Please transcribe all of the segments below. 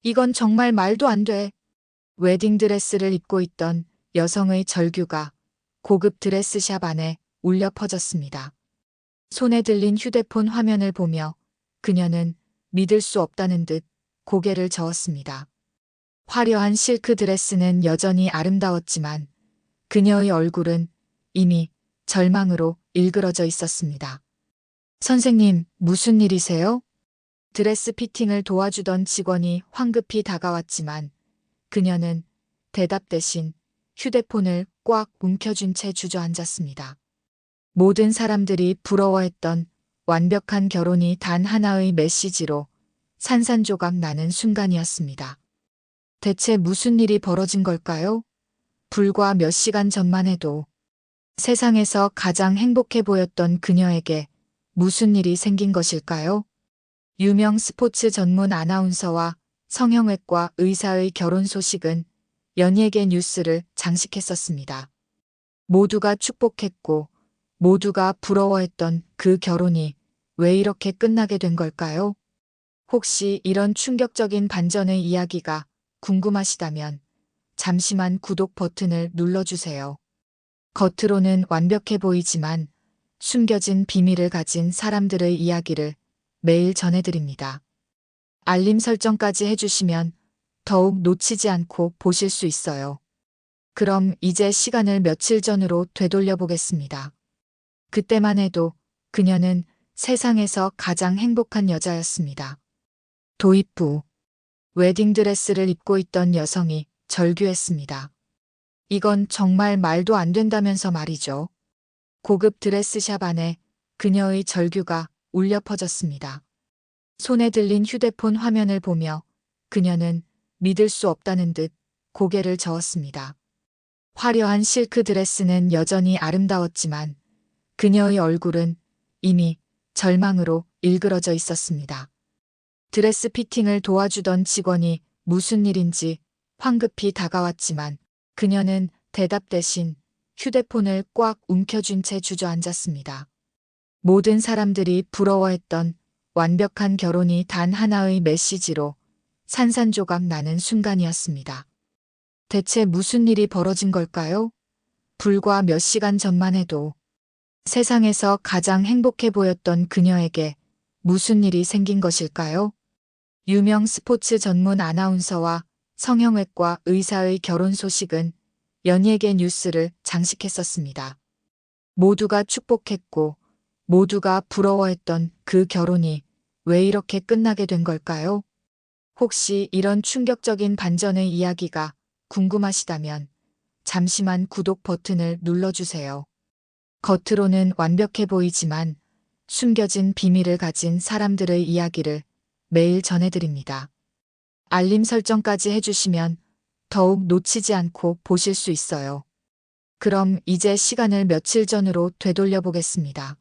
이건 정말 말도 안 돼. 웨딩드레스를 입고 있던 여성의 절규가 고급 드레스샵 안에 울려 퍼졌습니다. 손에 들린 휴대폰 화면을 보며 그녀는 믿을 수 없다는 듯 고개를 저었습니다. 화려한 실크 드레스는 여전히 아름다웠지만 그녀의 얼굴은 이미 절망으로 일그러져 있었습니다. 선생님, 무슨 일이세요? 드레스 피팅을 도와주던 직원이 황급히 다가왔지만 그녀는 대답 대신 휴대폰을 꽉 움켜쥔 채 주저앉았습니다. 모든 사람들이 부러워했던 완벽한 결혼이 단 하나의 메시지로 산산조각 나는 순간이었습니다. 대체 무슨 일이 벌어진 걸까요? 불과 몇 시간 전만 해도 세상에서 가장 행복해 보였던 그녀에게 무슨 일이 생긴 것일까요? 유명 스포츠 전문 아나운서와 성형외과 의사의 결혼 소식은 연예계 뉴스를 장식했었습니다. 모두가 축복했고 모두가 부러워했던 그 결혼이 왜 이렇게 끝나게 된 걸까요? 혹시 이런 충격적인 반전의 이야기가 궁금하시다면 잠시만 구독 버튼을 눌러주세요. 겉으로는 완벽해 보이지만 숨겨진 비밀을 가진 사람들의 이야기를 매일 전해드립니다. 알림 설정까지 해주시면 더욱 놓치지 않고 보실 수 있어요. 그럼 이제 시간을 며칠 전으로 되돌려 보겠습니다. 그때만 해도 그녀는 세상에서 가장 행복한 여자였습니다. 도입 후 웨딩드레스를 입고 있던 여성이 절규했습니다. 이건 정말 말도 안 된다면서 말이죠. 고급 드레스샵 안에 그녀의 절규가 울려 퍼졌습니다. 손에 들린 휴대폰 화면을 보며 그녀는 믿을 수 없다는 듯 고개를 저었습니다. 화려한 실크 드레스는 여전히 아름다웠지만 그녀의 얼굴은 이미 절망으로 일그러져 있었습니다. 드레스 피팅을 도와주던 직원이 무슨 일인지 황급히 다가왔지만 그녀는 대답 대신 휴대폰을 꽉 움켜쥔 채 주저앉았습니다. 모든 사람들이 부러워했던 완벽한 결혼이 단 하나의 메시지로 산산조각 나는 순간이었습니다. 대체 무슨 일이 벌어진 걸까요? 불과 몇 시간 전만 해도 세상에서 가장 행복해 보였던 그녀에게 무슨 일이 생긴 것일까요? 유명 스포츠 전문 아나운서와 성형외과 의사의 결혼 소식은 연예계 뉴스를 장식했었습니다. 모두가 축복했고 모두가 부러워했던 그 결혼이 왜 이렇게 끝나게 된 걸까요? 혹시 이런 충격적인 반전의 이야기가 궁금하시다면 잠시만 구독 버튼을 눌러주세요. 겉으로는 완벽해 보이지만 숨겨진 비밀을 가진 사람들의 이야기를 매일 전해드립니다. 알림 설정까지 해주시면 더욱 놓치지 않고 보실 수 있어요. 그럼 이제 시간을 며칠 전으로 되돌려 보겠습니다.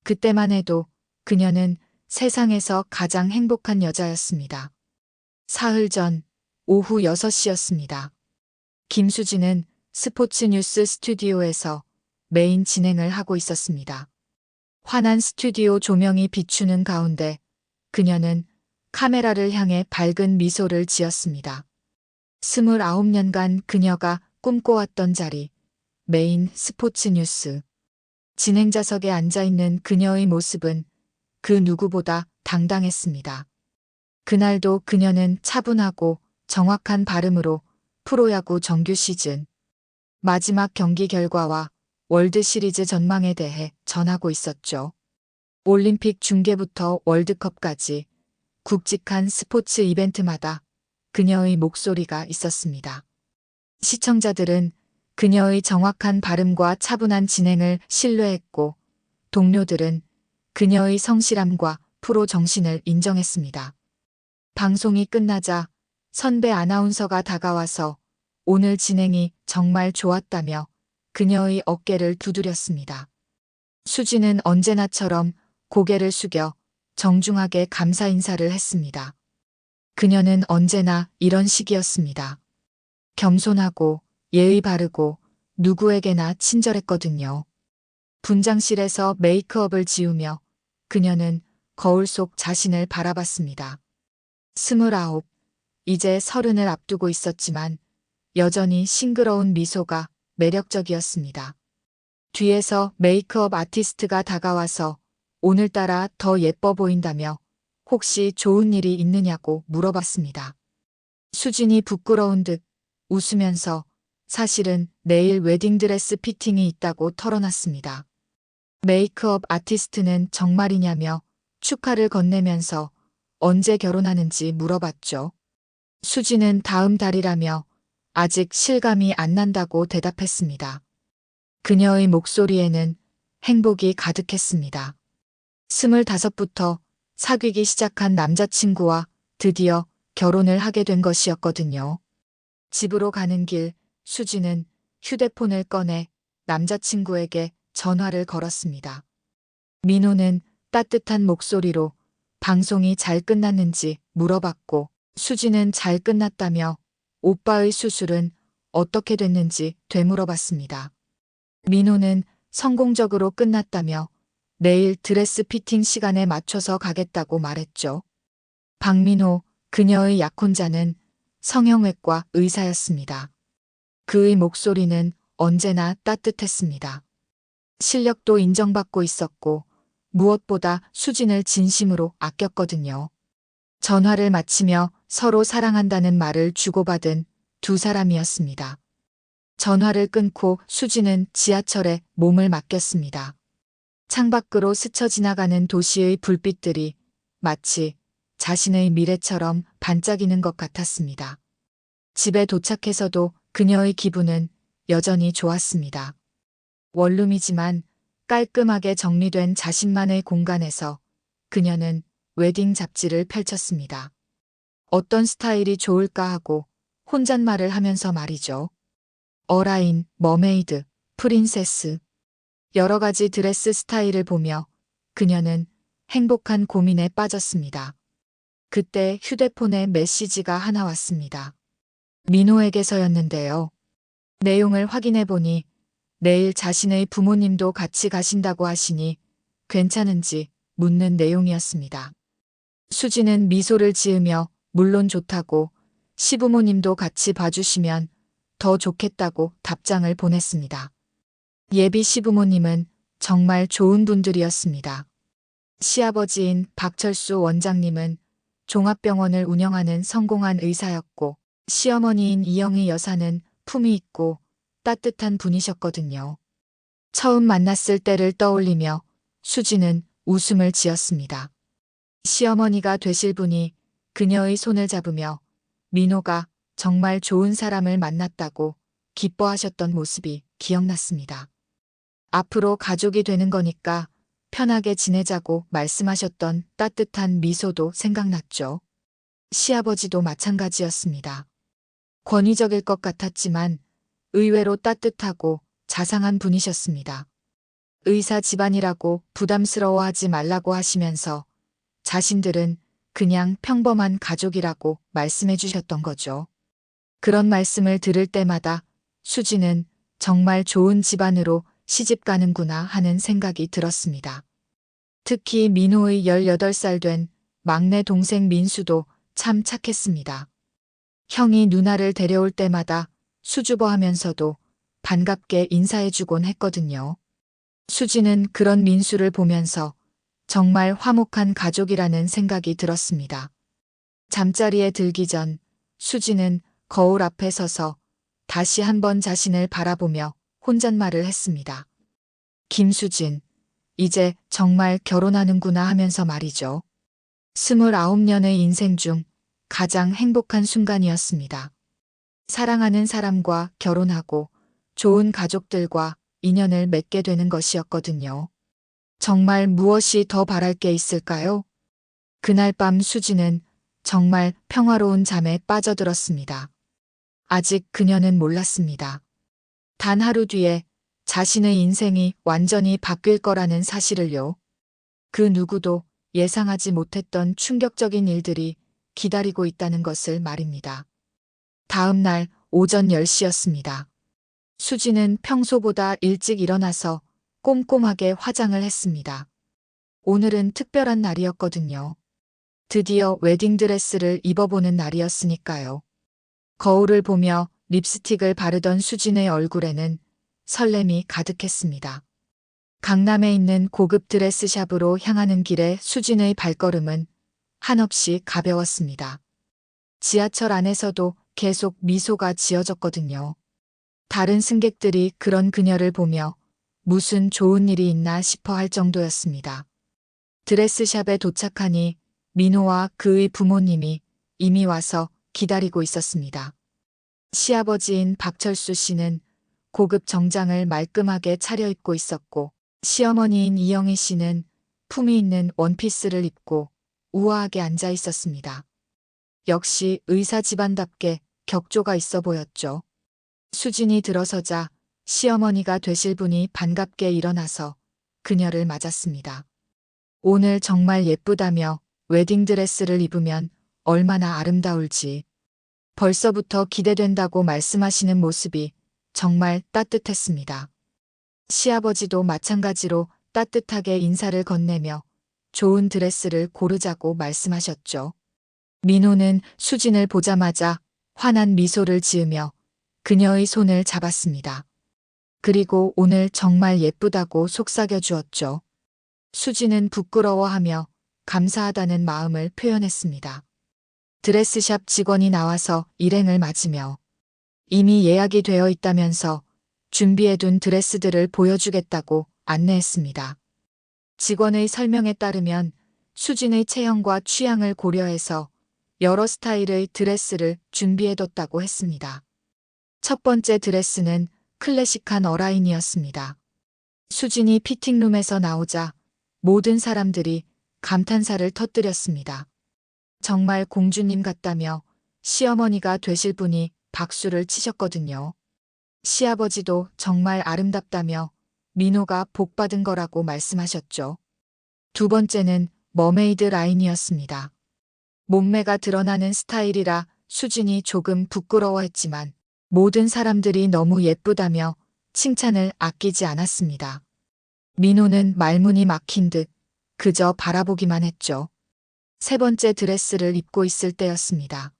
그때만 해도 그녀는 세상에서 가장 행복한 여자였습니다. 사흘 전 오후 6시였습니다. 김수지는 스포츠 뉴스 스튜디오에서 메인 진행을 하고 있었습니다. 환한 스튜디오 조명이 비추는 가운데 그녀는 카메라를 향해 밝은 미소를 지었습니다. 29년간 그녀가 꿈꿔왔던 자리, 메인 스포츠 뉴스. 진행자석에 앉아있는 그녀의 모습은 그 누구보다 당당했습니다. 그날도 그녀는 차분하고 정확한 발음으로 프로야구 정규 시즌 마지막 경기 결과와 월드 시리즈 전망에 대해 전하고 있었죠. 올림픽 중계부터 월드컵까지 굵직한 스포츠 이벤트마다 그녀의 목소리가 있었습니다. 시청자들은 그녀의 정확한 발음과 차분한 진행을 신뢰했고 동료들은 그녀의 성실함과 프로 정신을 인정했습니다. 방송이 끝나자 선배 아나운서가 다가와서 오늘 진행이 정말 좋았다며 그녀의 어깨를 두드렸습니다. 수지는 언제나처럼 고개를 숙여 정중하게 감사 인사를 했습니다. 그녀는 언제나 이런 식이었습니다. 겸손하고 예의 바르고 누구에게나 친절했거든요. 분장실에서 메이크업을 지우며 그녀는 거울 속 자신을 바라봤습니다. 29. 이제 30을 앞두고 있었지만 여전히 싱그러운 미소가 매력적이었습니다. 뒤에서 메이크업 아티스트가 다가와서 오늘따라 더 예뻐 보인다며 혹시 좋은 일이 있느냐고 물어봤습니다. 수진이 부끄러운 듯 웃으면서 사실은 내일 웨딩드레스 피팅이 있다고 털어놨습니다. 메이크업 아티스트는 정말이냐며 축하를 건네면서 언제 결혼하는지 물어봤죠. 수진은 다음 달이라며 아직 실감이 안 난다고 대답했습니다. 그녀의 목소리에는 행복이 가득했습니다. 25부터 사귀기 시작한 남자친구와 드디어 결혼을 하게 된 것이었거든요. 집으로 가는 길 수진은 휴대폰을 꺼내 남자친구에게 전화를 걸었습니다. 민호는 따뜻한 목소리로 방송이 잘 끝났는지 물어봤고 수진은 잘 끝났다며 오빠의 수술은 어떻게 됐는지 되물어봤습니다. 민호는 성공적으로 끝났다며 내일 드레스 피팅 시간에 맞춰서 가겠다고 말했죠. 박민호, 그녀의 약혼자는 성형외과 의사였습니다. 그의 목소리는 언제나 따뜻했습니다. 실력도 인정받고 있었고 무엇보다 수진을 진심으로 아꼈거든요. 전화를 마치며 서로 사랑한다는 말을 주고받은 두 사람이었습니다. 전화를 끊고 수진은 지하철에 몸을 맡겼습니다. 창밖으로 스쳐 지나가는 도시의 불빛들이 마치 자신의 미래처럼 반짝이는 것 같았습니다. 집에 도착해서도 그녀의 기분은 여전히 좋았습니다. 원룸이지만 깔끔하게 정리된 자신만의 공간에서 그녀는 웨딩 잡지를 펼쳤습니다. 어떤 스타일이 좋을까 하고 혼잣말을 하면서 말이죠. 어라인, 머메이드, 프린세스. 여러 가지 드레스 스타일을 보며 그녀는 행복한 고민에 빠졌습니다. 그때 휴대폰에 메시지가 하나 왔습니다. 민호에게서였는데요. 내용을 확인해 보니 내일 자신의 부모님도 같이 가신다고 하시니 괜찮은지 묻는 내용이었습니다. 수지는 미소를 지으며 물론 좋다고 시부모님도 같이 봐주시면 더 좋겠다고 답장을 보냈습니다. 예비 시부모님은 정말 좋은 분들이었습니다. 시아버지인 박철수 원장님은 종합병원을 운영하는 성공한 의사였고 시어머니인 이영희 여사는 품위 있고 따뜻한 분이셨거든요. 처음 만났을 때를 떠올리며 수지는 웃음을 지었습니다. 시어머니가 되실 분이 그녀의 손을 잡으며 민호가 정말 좋은 사람을 만났다고 기뻐하셨던 모습이 기억났습니다. 앞으로 가족이 되는 거니까 편하게 지내자고 말씀하셨던 따뜻한 미소도 생각났죠. 시아버지도 마찬가지였습니다. 권위적일 것 같았지만 의외로 따뜻하고 자상한 분이셨습니다. 의사 집안이라고 부담스러워하지 말라고 하시면서 자신들은 그냥 평범한 가족이라고 말씀해 주셨던 거죠. 그런 말씀을 들을 때마다 수지는 정말 좋은 집안으로 시집 가는구나 하는 생각이 들었습니다. 특히 민호의 18살 된 막내 동생 민수도 참 착했습니다. 형이 누나를 데려올 때마다 수줍어하면서도 반갑게 인사해주곤 했거든요. 수지는 그런 민수를 보면서 정말 화목한 가족이라는 생각이 들었습니다. 잠자리에 들기 전 수지는 거울 앞에 서서 다시 한번 자신을 바라보며 혼잣말을 했습니다. 김수진, 이제 정말 결혼하는구나 하면서 말이죠. 29년의 인생 중 가장 행복한 순간이었습니다. 사랑하는 사람과 결혼하고 좋은 가족들과 인연을 맺게 되는 것이었거든요. 정말 무엇이 더 바랄 게 있을까요? 그날 밤 수지는 정말 평화로운 잠에 빠져들었습니다. 아직 그녀는 몰랐습니다. 단 하루 뒤에 자신의 인생이 완전히 바뀔 거라는 사실을요. 그 누구도 예상하지 못했던 충격적인 일들이 기다리고 있다는 것을 말입니다. 다음 날 오전 10시였습니다. 수지는 평소보다 일찍 일어나서 꼼꼼하게 화장을 했습니다. 오늘은 특별한 날이었거든요. 드디어 웨딩드레스를 입어보는 날이었으니까요. 거울을 보며 립스틱을 바르던 수진의 얼굴에는 설렘이 가득했습니다. 강남에 있는 고급 드레스샵으로 향하는 길에 수진의 발걸음은 한없이 가벼웠습니다. 지하철 안에서도 계속 미소가 지어졌거든요. 다른 승객들이 그런 그녀를 보며 무슨 좋은 일이 있나 싶어 할 정도였습니다. 드레스샵에 도착하니 민호와 그의 부모님이 이미 와서 기다리고 있었습니다. 시아버지인 박철수 씨는 고급 정장을 말끔하게 차려입고 있었고, 시어머니인 이영희 씨는 품위 있는 원피스를 입고 우아하게 앉아 있었습니다. 역시 의사 집안답게 격조가 있어 보였죠. 수진이 들어서자 시어머니가 되실 분이 반갑게 일어나서 그녀를 맞았습니다. 오늘 정말 예쁘다며 웨딩드레스를 입으면 얼마나 아름다울지 벌써부터 기대된다고 말씀하시는 모습이 정말 따뜻했습니다. 시아버지도 마찬가지로 따뜻하게 인사를 건네며 좋은 드레스를 고르자고 말씀하셨죠. 민호는 수진을 보자마자 환한 미소를 지으며 그녀의 손을 잡았습니다. 그리고 오늘 정말 예쁘다고 속삭여 주었죠. 수진은 부끄러워하며 감사하다는 마음을 표현했습니다. 드레스샵 직원이 나와서 일행을 맞으며 이미 예약이 되어 있다면서 준비해둔 드레스들을 보여주겠다고 안내했습니다. 직원의 설명에 따르면 수진의 체형과 취향을 고려해서 여러 스타일의 드레스를 준비해뒀다고 했습니다. 첫 번째 드레스는 클래식한 어라인이었습니다. 수진이 피팅룸에서 나오자 모든 사람들이 감탄사를 터뜨렸습니다. 정말 공주님 같다며 시어머니가 되실 분이 박수를 치셨거든요. 시아버지도 정말 아름답다며 민호가 복받은 거라고 말씀하셨죠. 두 번째는 머메이드 라인이었습니다. 몸매가 드러나는 스타일이라 수진이 조금 부끄러워했지만 모든 사람들이 너무 예쁘다며 칭찬을 아끼지 않았습니다. 민호는 말문이 막힌 듯 그저 바라보기만 했죠. 세 번째 드레스를 입고 있을 때였습니다.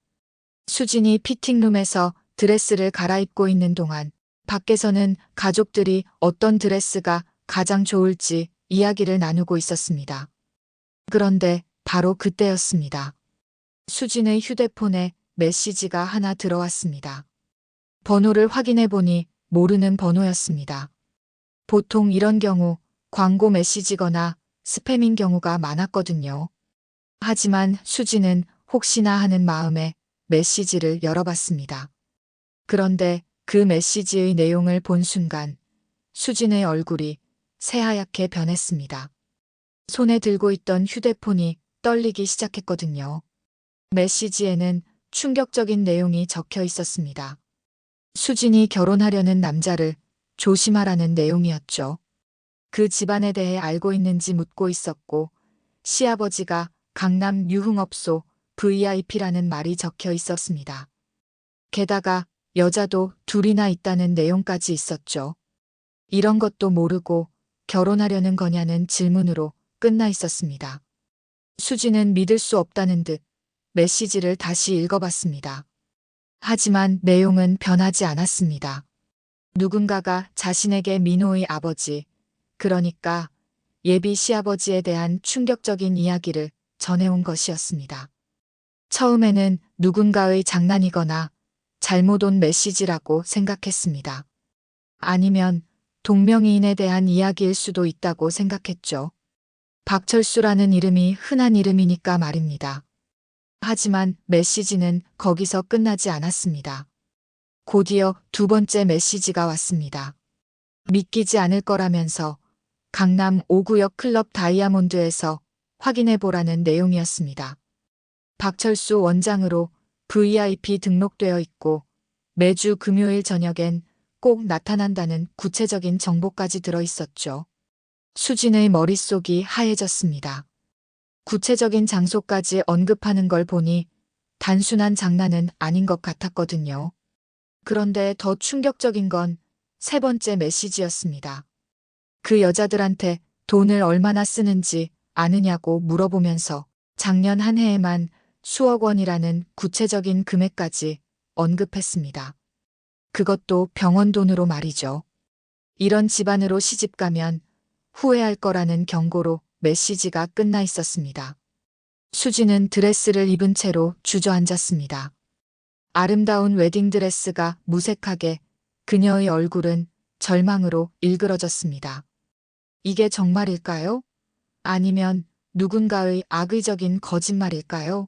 수진이 피팅룸에서 드레스를 갈아입고 있는 동안 밖에서는 가족들이 어떤 드레스가 가장 좋을지 이야기를 나누고 있었습니다. 그런데 바로 그때였습니다. 수진의 휴대폰에 메시지가 하나 들어왔습니다. 번호를 확인해 보니 모르는 번호였습니다. 보통 이런 경우 광고 메시지거나 스팸인 경우가 많았거든요. 하지만 수진은 혹시나 하는 마음에 메시지를 열어봤습니다. 그런데 그 메시지의 내용을 본 순간 수진의 얼굴이 새하얗게 변했습니다. 손에 들고 있던 휴대폰이 떨리기 시작했거든요. 메시지에는 충격적인 내용이 적혀 있었습니다. 수진이 결혼하려는 남자를 조심하라는 내용이었죠. 그 집안에 대해 알고 있는지 묻고 있었고 시아버지가 강남 유흥업소 VIP라는 말이 적혀 있었습니다. 게다가 여자도 둘이나 있다는 내용까지 있었죠. 이런 것도 모르고 결혼하려는 거냐는 질문으로 끝나 있었습니다. 수진은 믿을 수 없다는 듯 메시지를 다시 읽어봤습니다. 하지만 내용은 변하지 않았습니다. 누군가가 자신에게 민호의 아버지, 그러니까 예비 시아버지에 대한 충격적인 이야기를 전해온 것이었습니다. 처음에는 누군가의 장난이거나 잘못 온 메시지라고 생각했습니다. 아니면 동명이인에 대한 이야기일 수도 있다고 생각했죠. 박철수라는 이름이 흔한 이름이니까 말입니다. 하지만 메시지는 거기서 끝나지 않았습니다. 곧이어 두 번째 메시지가 왔습니다. 믿기지 않을 거라면서 강남 5구역 클럽 다이아몬드에서 확인해보라는 내용이었습니다. 박철수 원장으로 VIP 등록되어 있고 매주 금요일 저녁엔 꼭 나타난다는 구체적인 정보까지 들어있었죠. 수진의 머릿속이 하얘졌습니다. 구체적인 장소까지 언급하는 걸 보니 단순한 장난은 아닌 것 같았거든요. 그런데 더 충격적인 건 세 번째 메시지였습니다. 그 여자들한테 돈을 얼마나 쓰는지 아느냐고 물어보면서 작년 한 해에만 수억 원이라는 구체적인 금액까지 언급했습니다. 그것도 병원 돈으로 말이죠. 이런 집안으로 시집가면 후회할 거라는 경고로 메시지가 끝나 있었습니다. 수지는 드레스를 입은 채로 주저앉았습니다. 아름다운 웨딩드레스가 무색하게, 그녀의 얼굴은 절망으로 일그러졌습니다. 이게 정말일까요? 아니면 누군가의 악의적인 거짓말일까요?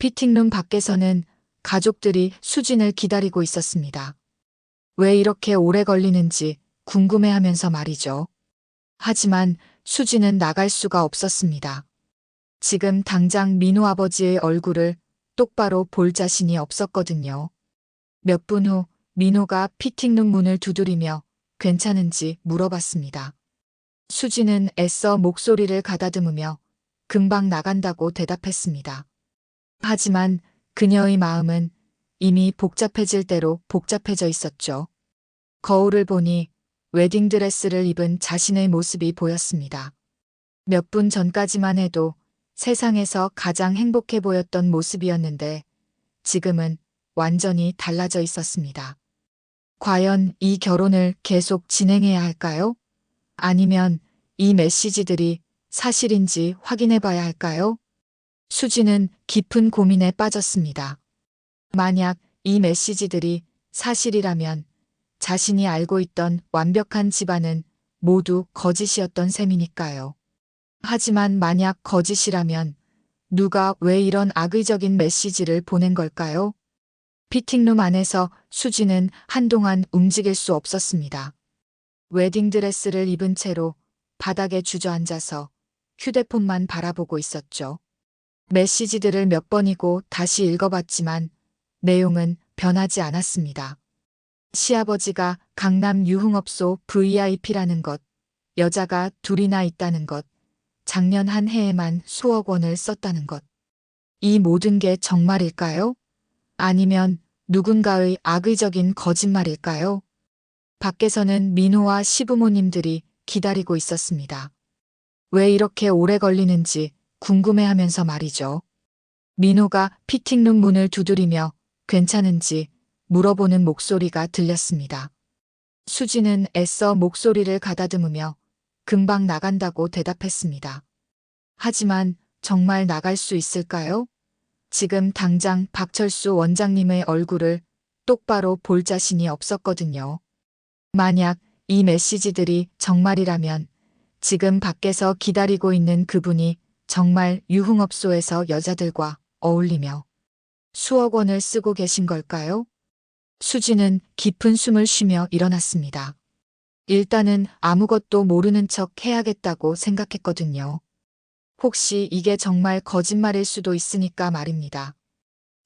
피팅룸 밖에서는 가족들이 수진을 기다리고 있었습니다. 왜 이렇게 오래 걸리는지 궁금해하면서 말이죠. 하지만 수진은 나갈 수가 없었습니다. 지금 당장 민호 아버지의 얼굴을 똑바로 볼 자신이 없었거든요. 몇 분 후 민호가 피팅룸 문을 두드리며 괜찮은지 물어봤습니다. 수진은 애써 목소리를 가다듬으며 금방 나간다고 대답했습니다. 하지만 그녀의 마음은 이미 복잡해질 대로 복잡해져 있었죠. 거울을 보니 웨딩드레스를 입은 자신의 모습이 보였습니다. 몇 분 전까지만 해도 세상에서 가장 행복해 보였던 모습이었는데 지금은 완전히 달라져 있었습니다. 과연 이 결혼을 계속 진행해야 할까요? 아니면 이 메시지들이 사실인지 확인해 봐야 할까요? 수지는 깊은 고민에 빠졌습니다. 만약 이 메시지들이 사실이라면 자신이 알고 있던 완벽한 집안은 모두 거짓이었던 셈이니까요. 하지만 만약 거짓이라면 누가 왜 이런 악의적인 메시지를 보낸 걸까요? 피팅룸 안에서 수지는 한동안 움직일 수 없었습니다. 웨딩드레스를 입은 채로 바닥에 주저앉아서 휴대폰만 바라보고 있었죠. 메시지들을 몇 번이고 다시 읽어봤지만 내용은 변하지 않았습니다. 시아버지가 강남 유흥업소 VIP라는 것, 여자가 둘이나 있다는 것, 작년 한 해에만 수억 원을 썼다는 것. 이 모든 게 정말일까요? 아니면 누군가의 악의적인 거짓말일까요? 밖에서는 민호와 시부모님들이 기다리고 있었습니다. 왜 이렇게 오래 걸리는지 궁금해하면서 말이죠. 민호가 피팅룸 문을 두드리며 괜찮은지 물어보는 목소리가 들렸습니다. 수지는 애써 목소리를 가다듬으며 금방 나간다고 대답했습니다. 하지만 정말 나갈 수 있을까요? 지금 당장 박철수 원장님의 얼굴을 똑바로 볼 자신이 없었거든요. 만약 이 메시지들이 정말이라면 지금 밖에서 기다리고 있는 그분이 정말 유흥업소에서 여자들과 어울리며 수억 원을 쓰고 계신 걸까요? 수지는 깊은 숨을 쉬며 일어났습니다. 일단은 아무것도 모르는 척 해야겠다고 생각했거든요. 혹시 이게 정말 거짓말일 수도 있으니까 말입니다.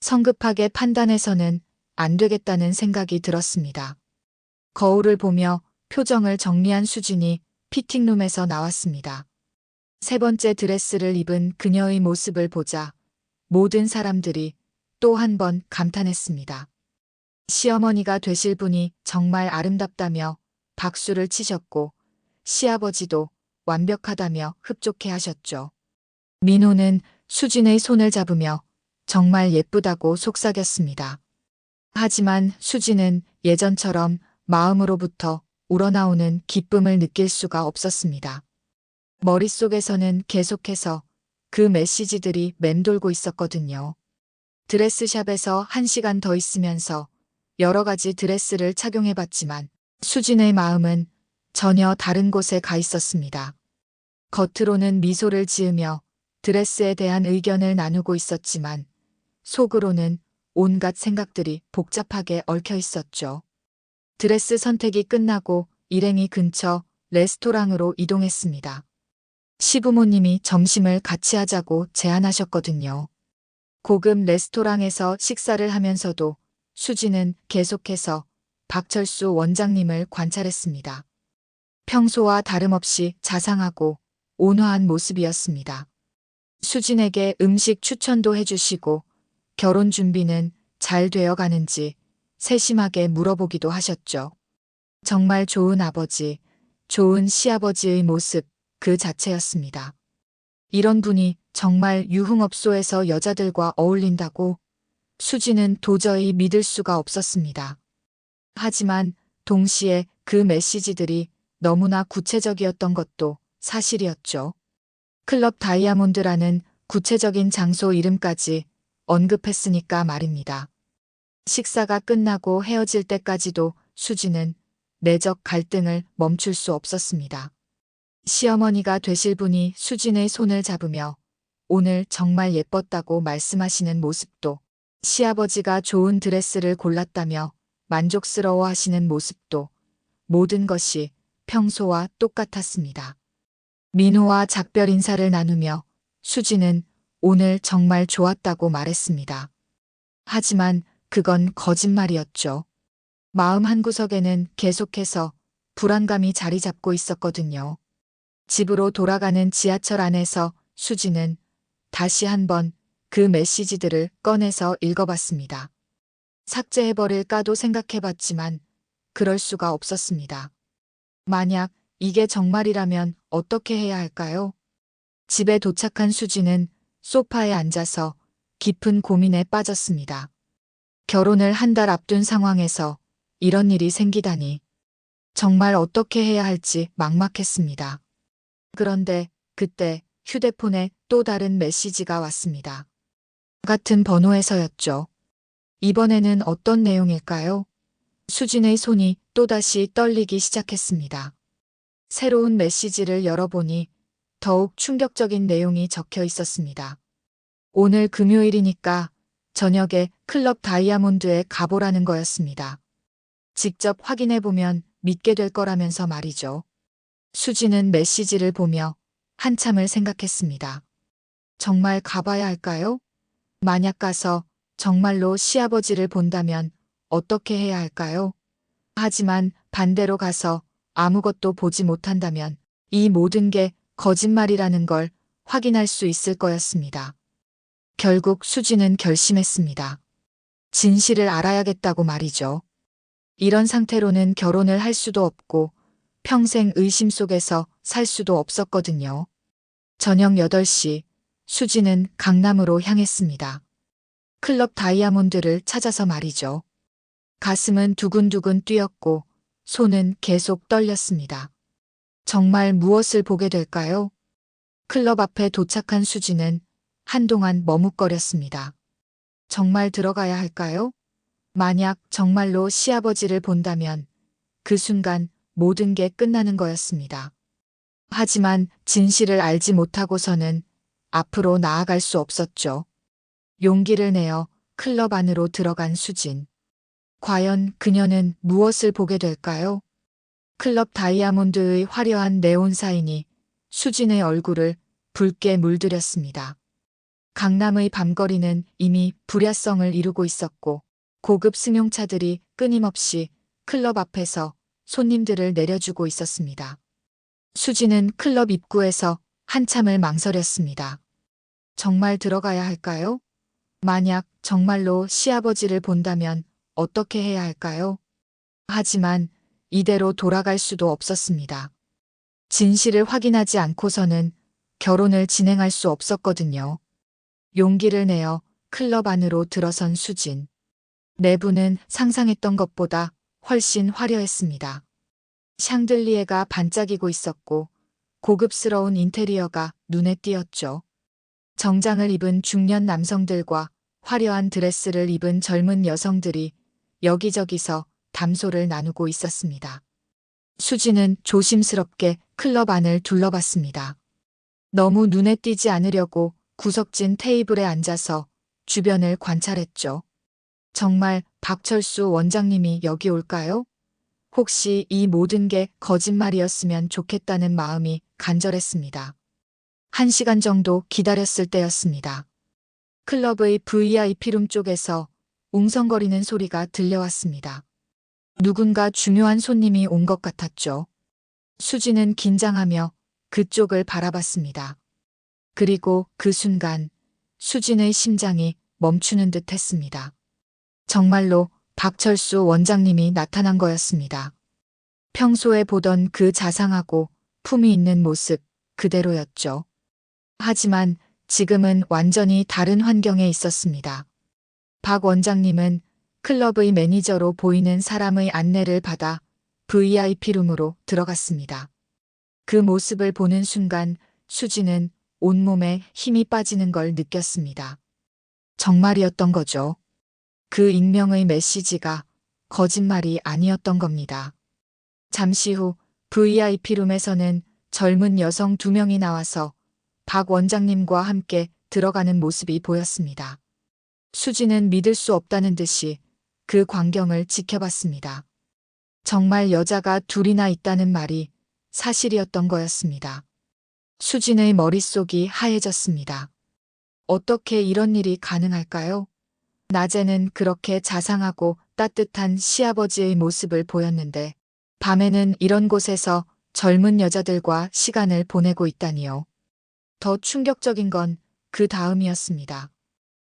성급하게 판단해서는 안 되겠다는 생각이 들었습니다. 거울을 보며 표정을 정리한 수진이 피팅룸에서 나왔습니다. 세 번째 드레스를 입은 그녀의 모습을 보자 모든 사람들이 또 한 번 감탄했습니다. 시어머니가 되실 분이 정말 아름답다며 박수를 치셨고 시아버지도 완벽하다며 흡족해 하셨죠. 민호는 수진의 손을 잡으며 정말 예쁘다고 속삭였습니다. 하지만 수진은 예전처럼 마음으로부터 우러나오는 기쁨을 느낄 수가 없었습니다. 머릿속에서는 계속해서 그 메시지들이 맴돌고 있었거든요. 드레스샵에서 1시간 더 있으면서 여러 가지 드레스를 착용해봤지만 수진의 마음은 전혀 다른 곳에 가 있었습니다. 겉으로는 미소를 지으며 드레스에 대한 의견을 나누고 있었지만 속으로는 온갖 생각들이 복잡하게 얽혀 있었죠. 드레스 선택이 끝나고 일행이 근처 레스토랑으로 이동했습니다. 시부모님이 점심을 같이 하자고 제안하셨거든요. 고급 레스토랑에서 식사를 하면서도 수지는 계속해서 박철수 원장님을 관찰했습니다. 평소와 다름없이 자상하고 온화한 모습이었습니다. 수진에게 음식 추천도 해주시고 결혼 준비는 잘 되어 가는지 세심하게 물어보기도 하셨죠. 정말 좋은 아버지, 좋은 시아버지의 모습 그 자체였습니다. 이런 분이 정말 유흥업소에서 여자들과 어울린다고? 수지는 도저히 믿을 수가 없었습니다. 하지만 동시에 그 메시지들이 너무나 구체적이었던 것도 사실이었죠. 클럽 다이아몬드라는 구체적인 장소 이름까지 언급했으니까 말입니다. 식사가 끝나고 헤어질 때까지도 수지는 내적 갈등을 멈출 수 없었습니다. 시어머니가 되실 분이 수진의 손을 잡으며 오늘 정말 예뻤다고 말씀하시는 모습도, 시아버지가 좋은 드레스를 골랐다며 만족스러워 하시는 모습도 모든 것이 평소와 똑같았습니다. 민호와 작별 인사를 나누며 수지는 오늘 정말 좋았다고 말했습니다. 하지만 그건 거짓말이었죠. 마음 한구석에는 계속해서 불안감이 자리 잡고 있었거든요. 집으로 돌아가는 지하철 안에서 수지는 다시 한번 그 메시지들을 꺼내서 읽어봤습니다. 삭제해버릴까도 생각해봤지만 그럴 수가 없었습니다. 만약 이게 정말이라면 어떻게 해야 할까요? 집에 도착한 수지는 소파에 앉아서 깊은 고민에 빠졌습니다. 결혼을 한 달 앞둔 상황에서 이런 일이 생기다니 정말 어떻게 해야 할지 막막했습니다. 그런데 그때 휴대폰에 또 다른 메시지가 왔습니다. 같은 번호에서였죠. 이번에는 어떤 내용일까요? 수진의 손이 또다시 떨리기 시작했습니다. 새로운 메시지를 열어보니 더욱 충격적인 내용이 적혀 있었습니다. 오늘 금요일이니까 저녁에 클럽 다이아몬드에 가보라는 거였습니다. 직접 확인해보면 믿게 될 거라면서 말이죠. 수지는 메시지를 보며 한참을 생각했습니다. 정말 가봐야 할까요? 만약 가서 정말로 시아버지를 본다면 어떻게 해야 할까요? 하지만 반대로 가서 아무것도 보지 못한다면 이 모든 게 거짓말이라는 걸 확인할 수 있을 거였습니다. 결국 수지는 결심했습니다. 진실을 알아야겠다고 말이죠. 이런 상태로는 결혼을 할 수도 없고 평생 의심 속에서 살 수도 없었거든요. 저녁 8시 수지는 강남으로 향했습니다. 클럽 다이아몬드를 찾아서 말이죠. 가슴은 두근두근 뛰었고 손은 계속 떨렸습니다. 정말 무엇을 보게 될까요? 클럽 앞에 도착한 수지는 한동안 머뭇거렸습니다. 정말 들어가야 할까요? 만약 정말로 시아버지를 본다면 그 순간 모든 게 끝나는 거였습니다. 하지만 진실을 알지 못하고서는 앞으로 나아갈 수 없었죠. 용기를 내어 클럽 안으로 들어간 수진. 과연 그녀는 무엇을 보게 될까요? 클럽 다이아몬드의 화려한 네온 사인이 수진의 얼굴을 붉게 물들였습니다. 강남의 밤거리는 이미 불야성을 이루고 있었고 고급 승용차들이 끊임없이 클럽 앞에서 손님들을 내려주고 있었습니다. 수지는 클럽 입구에서 한참을 망설였습니다. 정말 들어가야 할까요? 만약 정말로 시아버지를 본다면 어떻게 해야 할까요? 하지만 이대로 돌아갈 수도 없었습니다. 진실을 확인하지 않고서는 결혼을 진행할 수 없었거든요. 용기를 내어 클럽 안으로 들어선 수진. 내부는 상상했던 것보다 훨씬 화려했습니다. 샹들리에가 반짝이고 있었고 고급스러운 인테리어가 눈에 띄었죠. 정장을 입은 중년 남성들과 화려한 드레스를 입은 젊은 여성들이 여기저기서 담소를 나누고 있었습니다. 수지는 조심스럽게 클럽 안을 둘러봤습니다. 너무 눈에 띄지 않으려고 구석진 테이블에 앉아서 주변을 관찰했죠. 정말 박철수 원장님이 여기 올까요? 혹시 이 모든 게 거짓말이었으면 좋겠다는 마음이 간절했습니다. 1시간 정도 기다렸을 때였습니다. 클럽의 VIP룸 쪽에서 웅성거리는 소리가 들려왔습니다. 누군가 중요한 손님이 온 것 같았죠. 수지는 긴장하며 그쪽을 바라봤습니다. 그리고 그 순간 수진의 심장이 멈추는 듯 했습니다. 정말로 박철수 원장님이 나타난 거였습니다. 평소에 보던 그 자상하고 품위 있는 모습 그대로였죠. 하지만 지금은 완전히 다른 환경에 있었습니다. 박 원장님은 클럽의 매니저로 보이는 사람의 안내를 받아 VIP룸으로 들어갔습니다. 그 모습을 보는 순간 수지는 온몸에 힘이 빠지는 걸 느꼈습니다. 정말이었던 거죠. 그 익명의 메시지가 거짓말이 아니었던 겁니다. 잠시 후 VIP룸에서는 젊은 여성 2명이 나와서 박 원장님과 함께 들어가는 모습이 보였습니다. 수지는 믿을 수 없다는 듯이 그 광경을 지켜봤습니다. 정말 여자가 둘이나 있다는 말이 사실이었던 거였습니다. 수진의 머릿속이 하얘졌습니다. 어떻게 이런 일이 가능할까요? 낮에는 그렇게 자상하고 따뜻한 시아버지의 모습을 보였는데 밤에는 이런 곳에서 젊은 여자들과 시간을 보내고 있다니요. 더 충격적인 건 그 다음이었습니다.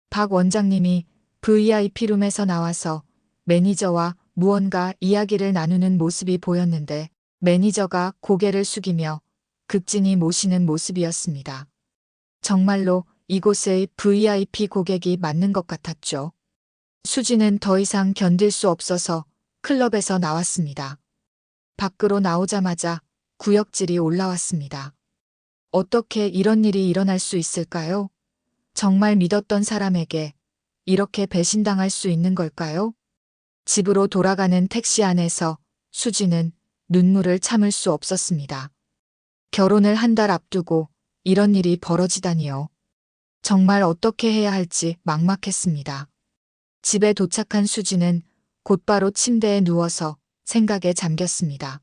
박 원장님이 VIP룸에서 나와서 매니저와 무언가 이야기를 나누는 모습이 보였는데 매니저가 고개를 숙이며 극진히 모시는 모습이었습니다. 정말로 이곳의 VIP 고객이 맞는 것 같았죠. 수지는 더 이상 견딜 수 없어서 클럽에서 나왔습니다. 밖으로 나오자마자 구역질이 올라왔습니다. 어떻게 이런 일이 일어날 수 있을까요? 정말 믿었던 사람에게 이렇게 배신당할 수 있는 걸까요? 집으로 돌아가는 택시 안에서 수지는 눈물을 참을 수 없었습니다. 결혼을 한 달 앞두고 이런 일이 벌어지다니요. 정말 어떻게 해야 할지 막막했습니다. 집에 도착한 수지는 곧바로 침대에 누워서 생각에 잠겼습니다.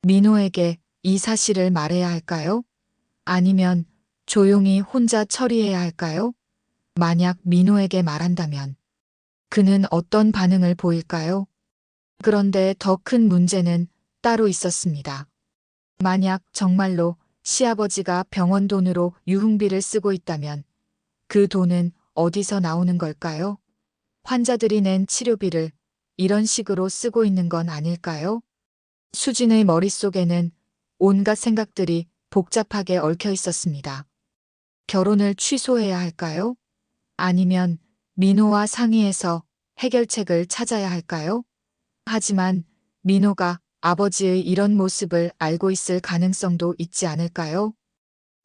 민호에게 이 사실을 말해야 할까요? 아니면 조용히 혼자 처리해야 할까요? 만약 민호에게 말한다면 그는 어떤 반응을 보일까요? 그런데 더 큰 문제는 따로 있었습니다. 만약 정말로 시아버지가 병원 돈으로 유흥비를 쓰고 있다면 그 돈은 어디서 나오는 걸까요? 환자들이 낸 치료비를 이런 식으로 쓰고 있는 건 아닐까요? 수진의 머릿속에는 온갖 생각들이 복잡하게 얽혀 있었습니다. 결혼을 취소해야 할까요? 아니면 민호와 상의해서 해결책을 찾아야 할까요? 하지만 민호가 아버지의 이런 모습을 알고 있을 가능성도 있지 않을까요?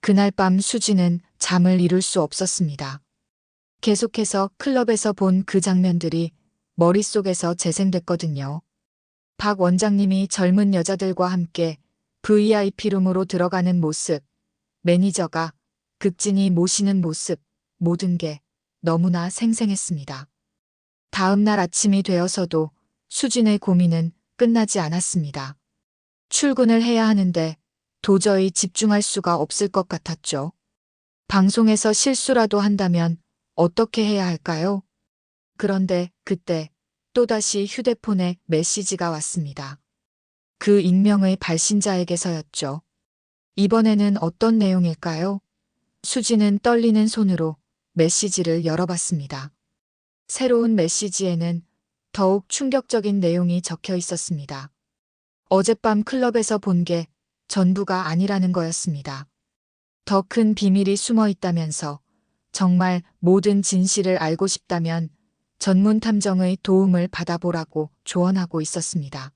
그날 밤 수지는 잠을 이룰 수 없었습니다. 계속해서 클럽에서 본 그 장면들이 머릿속에서 재생됐거든요. 박 원장님이 젊은 여자들과 함께 VIP룸으로 들어가는 모습, 매니저가 극진히 모시는 모습, 모든 게 너무나 생생했습니다. 다음 날 아침이 되어서도 수진의 고민은 끝나지 않았습니다. 출근을 해야 하는데 도저히 집중할 수가 없을 것 같았죠. 방송에서 실수라도 한다면 어떻게 해야 할까요? 그런데 그때 또다시 휴대폰에 메시지가 왔습니다. 그 익명의 발신자에게서였죠. 이번에는 어떤 내용일까요? 수지는 떨리는 손으로 메시지를 열어봤습니다. 새로운 메시지에는 더욱 충격적인 내용이 적혀 있었습니다. 어젯밤 클럽에서 본 게 전부가 아니라는 거였습니다. 더 큰 비밀이 숨어 있다면서 정말 모든 진실을 알고 싶다면 전문 탐정의 도움을 받아보라고 조언하고 있었습니다.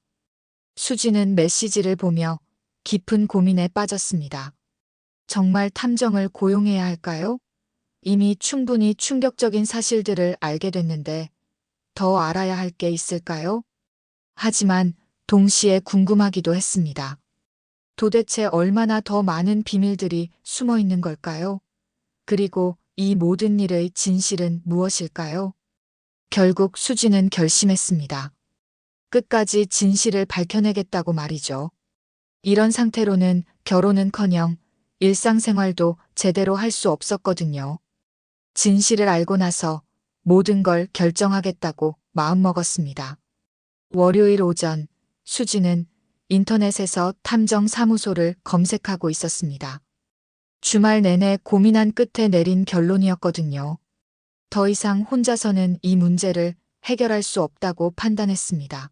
수지는 메시지를 보며 깊은 고민에 빠졌습니다. 정말 탐정을 고용해야 할까요? 이미 충분히 충격적인 사실들을 알게 됐는데 더 알아야 할 게 있을까요? 하지만 동시에 궁금하기도 했습니다. 도대체 얼마나 더 많은 비밀들이 숨어 있는 걸까요? 그리고 이 모든 일의 진실은 무엇일까요? 결국 수지는 결심했습니다. 끝까지 진실을 밝혀내겠다고 말이죠. 이런 상태로는 결혼은커녕 일상생활도 제대로 할 수 없었거든요. 진실을 알고 나서 모든 걸 결정하겠다고 마음먹었습니다. 월요일 오전 수지는 인터넷에서 탐정 사무소를 검색하고 있었습니다. 주말 내내 고민한 끝에 내린 결론이었거든요. 더 이상 혼자서는 이 문제를 해결할 수 없다고 판단했습니다.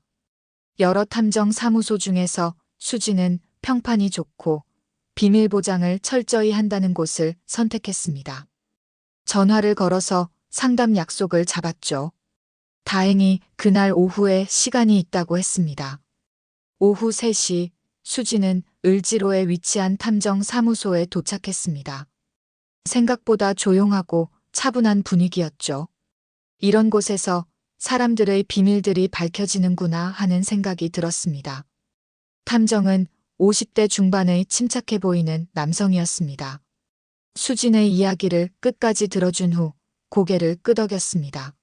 여러 탐정 사무소 중에서 수지는 평판이 좋고 비밀 보장을 철저히 한다는 곳을 선택했습니다. 전화를 걸어서 상담 약속을 잡았죠. 다행히 그날 오후에 시간이 있다고 했습니다. 오후 3시 수지는 을지로에 위치한 탐정 사무소에 도착했습니다. 생각보다 조용하고 차분한 분위기였죠. 이런 곳에서 사람들의 비밀들이 밝혀지는구나 하는 생각이 들었습니다. 탐정은 50대 중반의 침착해 보이는 남성이었습니다. 수진의 이야기를 끝까지 들어준 후 고개를 끄덕였습니다.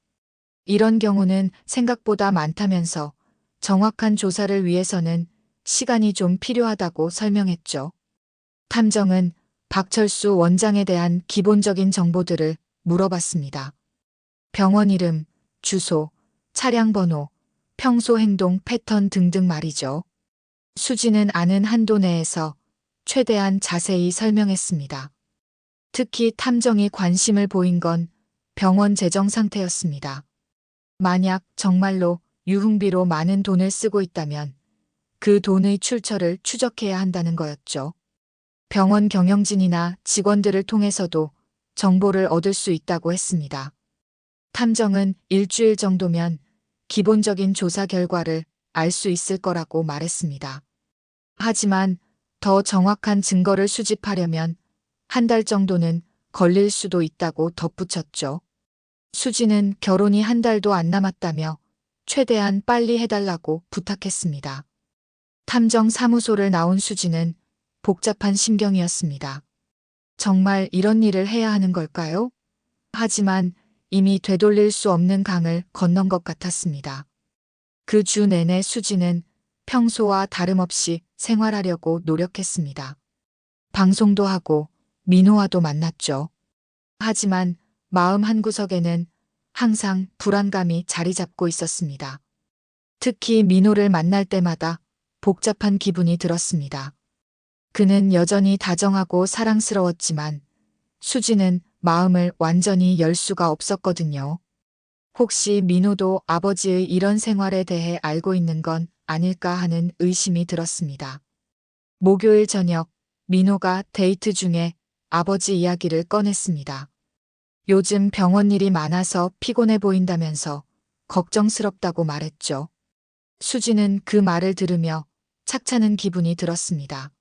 이런 경우는 생각보다 많다면서 정확한 조사를 위해서는 시간이 좀 필요하다고 설명했죠. 탐정은 박철수 원장에 대한 기본적인 정보들을 물어봤습니다. 병원 이름, 주소, 차량 번호, 평소 행동 패턴 등등 말이죠. 수지는 아는 한도 내에서 최대한 자세히 설명했습니다. 특히 탐정이 관심을 보인 건 병원 재정 상태였습니다. 만약 정말로 유흥비로 많은 돈을 쓰고 있다면 그 돈의 출처를 추적해야 한다는 거였죠. 병원 경영진이나 직원들을 통해서도 정보를 얻을 수 있다고 했습니다. 탐정은 일주일 정도면 기본적인 조사 결과를 알 수 있을 거라고 말했습니다. 하지만 더 정확한 증거를 수집하려면 한 달 정도는 걸릴 수도 있다고 덧붙였죠. 수지는 결혼이 한 달도 안 남았다며 최대한 빨리 해달라고 부탁했습니다. 탐정 사무소를 나온 수지는 복잡한 심경이었습니다. 정말 이런 일을 해야 하는 걸까요? 하지만 이미 되돌릴 수 없는 강을 건넌 것 같았습니다. 그 주 내내 수지는 평소와 다름없이 생활하려고 노력했습니다. 방송도 하고 민호와도 만났죠. 하지만 마음 한구석에는 항상 불안감이 자리 잡고 있었습니다. 특히 민호를 만날 때마다 복잡한 기분이 들었습니다. 그는 여전히 다정하고 사랑스러웠지만 수지는 마음을 완전히 열 수가 없었거든요. 혹시 민호도 아버지의 이런 생활에 대해 알고 있는 건 아닐까 하는 의심이 들었습니다. 목요일 저녁 민호가 데이트 중에 아버지 이야기를 꺼냈습니다. 요즘 병원 일이 많아서 피곤해 보인다면서 걱정스럽다고 말했죠. 수지는 그 말을 들으며 착찮은 기분이 들었습니다.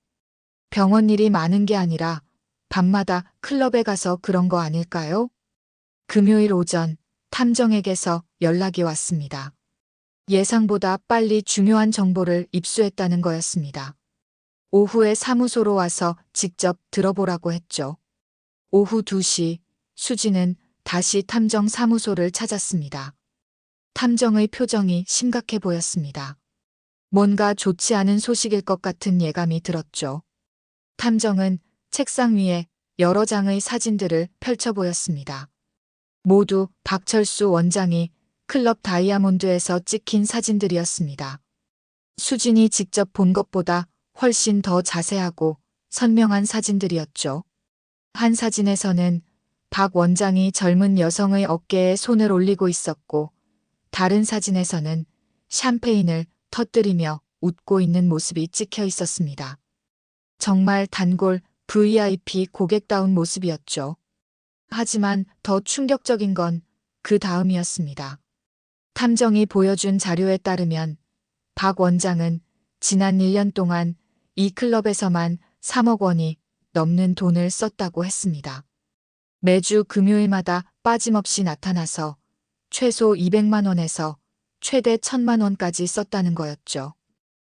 병원 일이 많은 게 아니라 밤마다 클럽에 가서 그런 거 아닐까요? 금요일 오전 탐정에게서 연락이 왔습니다. 예상보다 빨리 중요한 정보를 입수했다는 거였습니다. 오후에 사무소로 와서 직접 들어보라고 했죠. 오후 2시 수지는 다시 탐정 사무소를 찾았습니다. 탐정의 표정이 심각해 보였습니다. 뭔가 좋지 않은 소식일 것 같은 예감이 들었죠. 탐정은 책상 위에 여러 장의 사진들을 펼쳐 보였습니다. 모두 박철수 원장이 클럽 다이아몬드에서 찍힌 사진들이었습니다. 수진이 직접 본 것보다 훨씬 더 자세하고 선명한 사진들이었죠. 한 사진에서는 박 원장이 젊은 여성의 어깨에 손을 올리고 있었고, 다른 사진에서는 샴페인을 터뜨리며 웃고 있는 모습이 찍혀 있었습니다. 정말 단골 VIP 고객다운 모습이었죠. 하지만 더 충격적인 건 그 다음이었습니다. 탐정이 보여준 자료에 따르면 박 원장은 지난 1년 동안 이 클럽에서만 3억 원이 넘는 돈을 썼다고 했습니다. 매주 금요일마다 빠짐없이 나타나서 최소 200만 원에서 최대 1000만 원까지 썼다는 거였죠.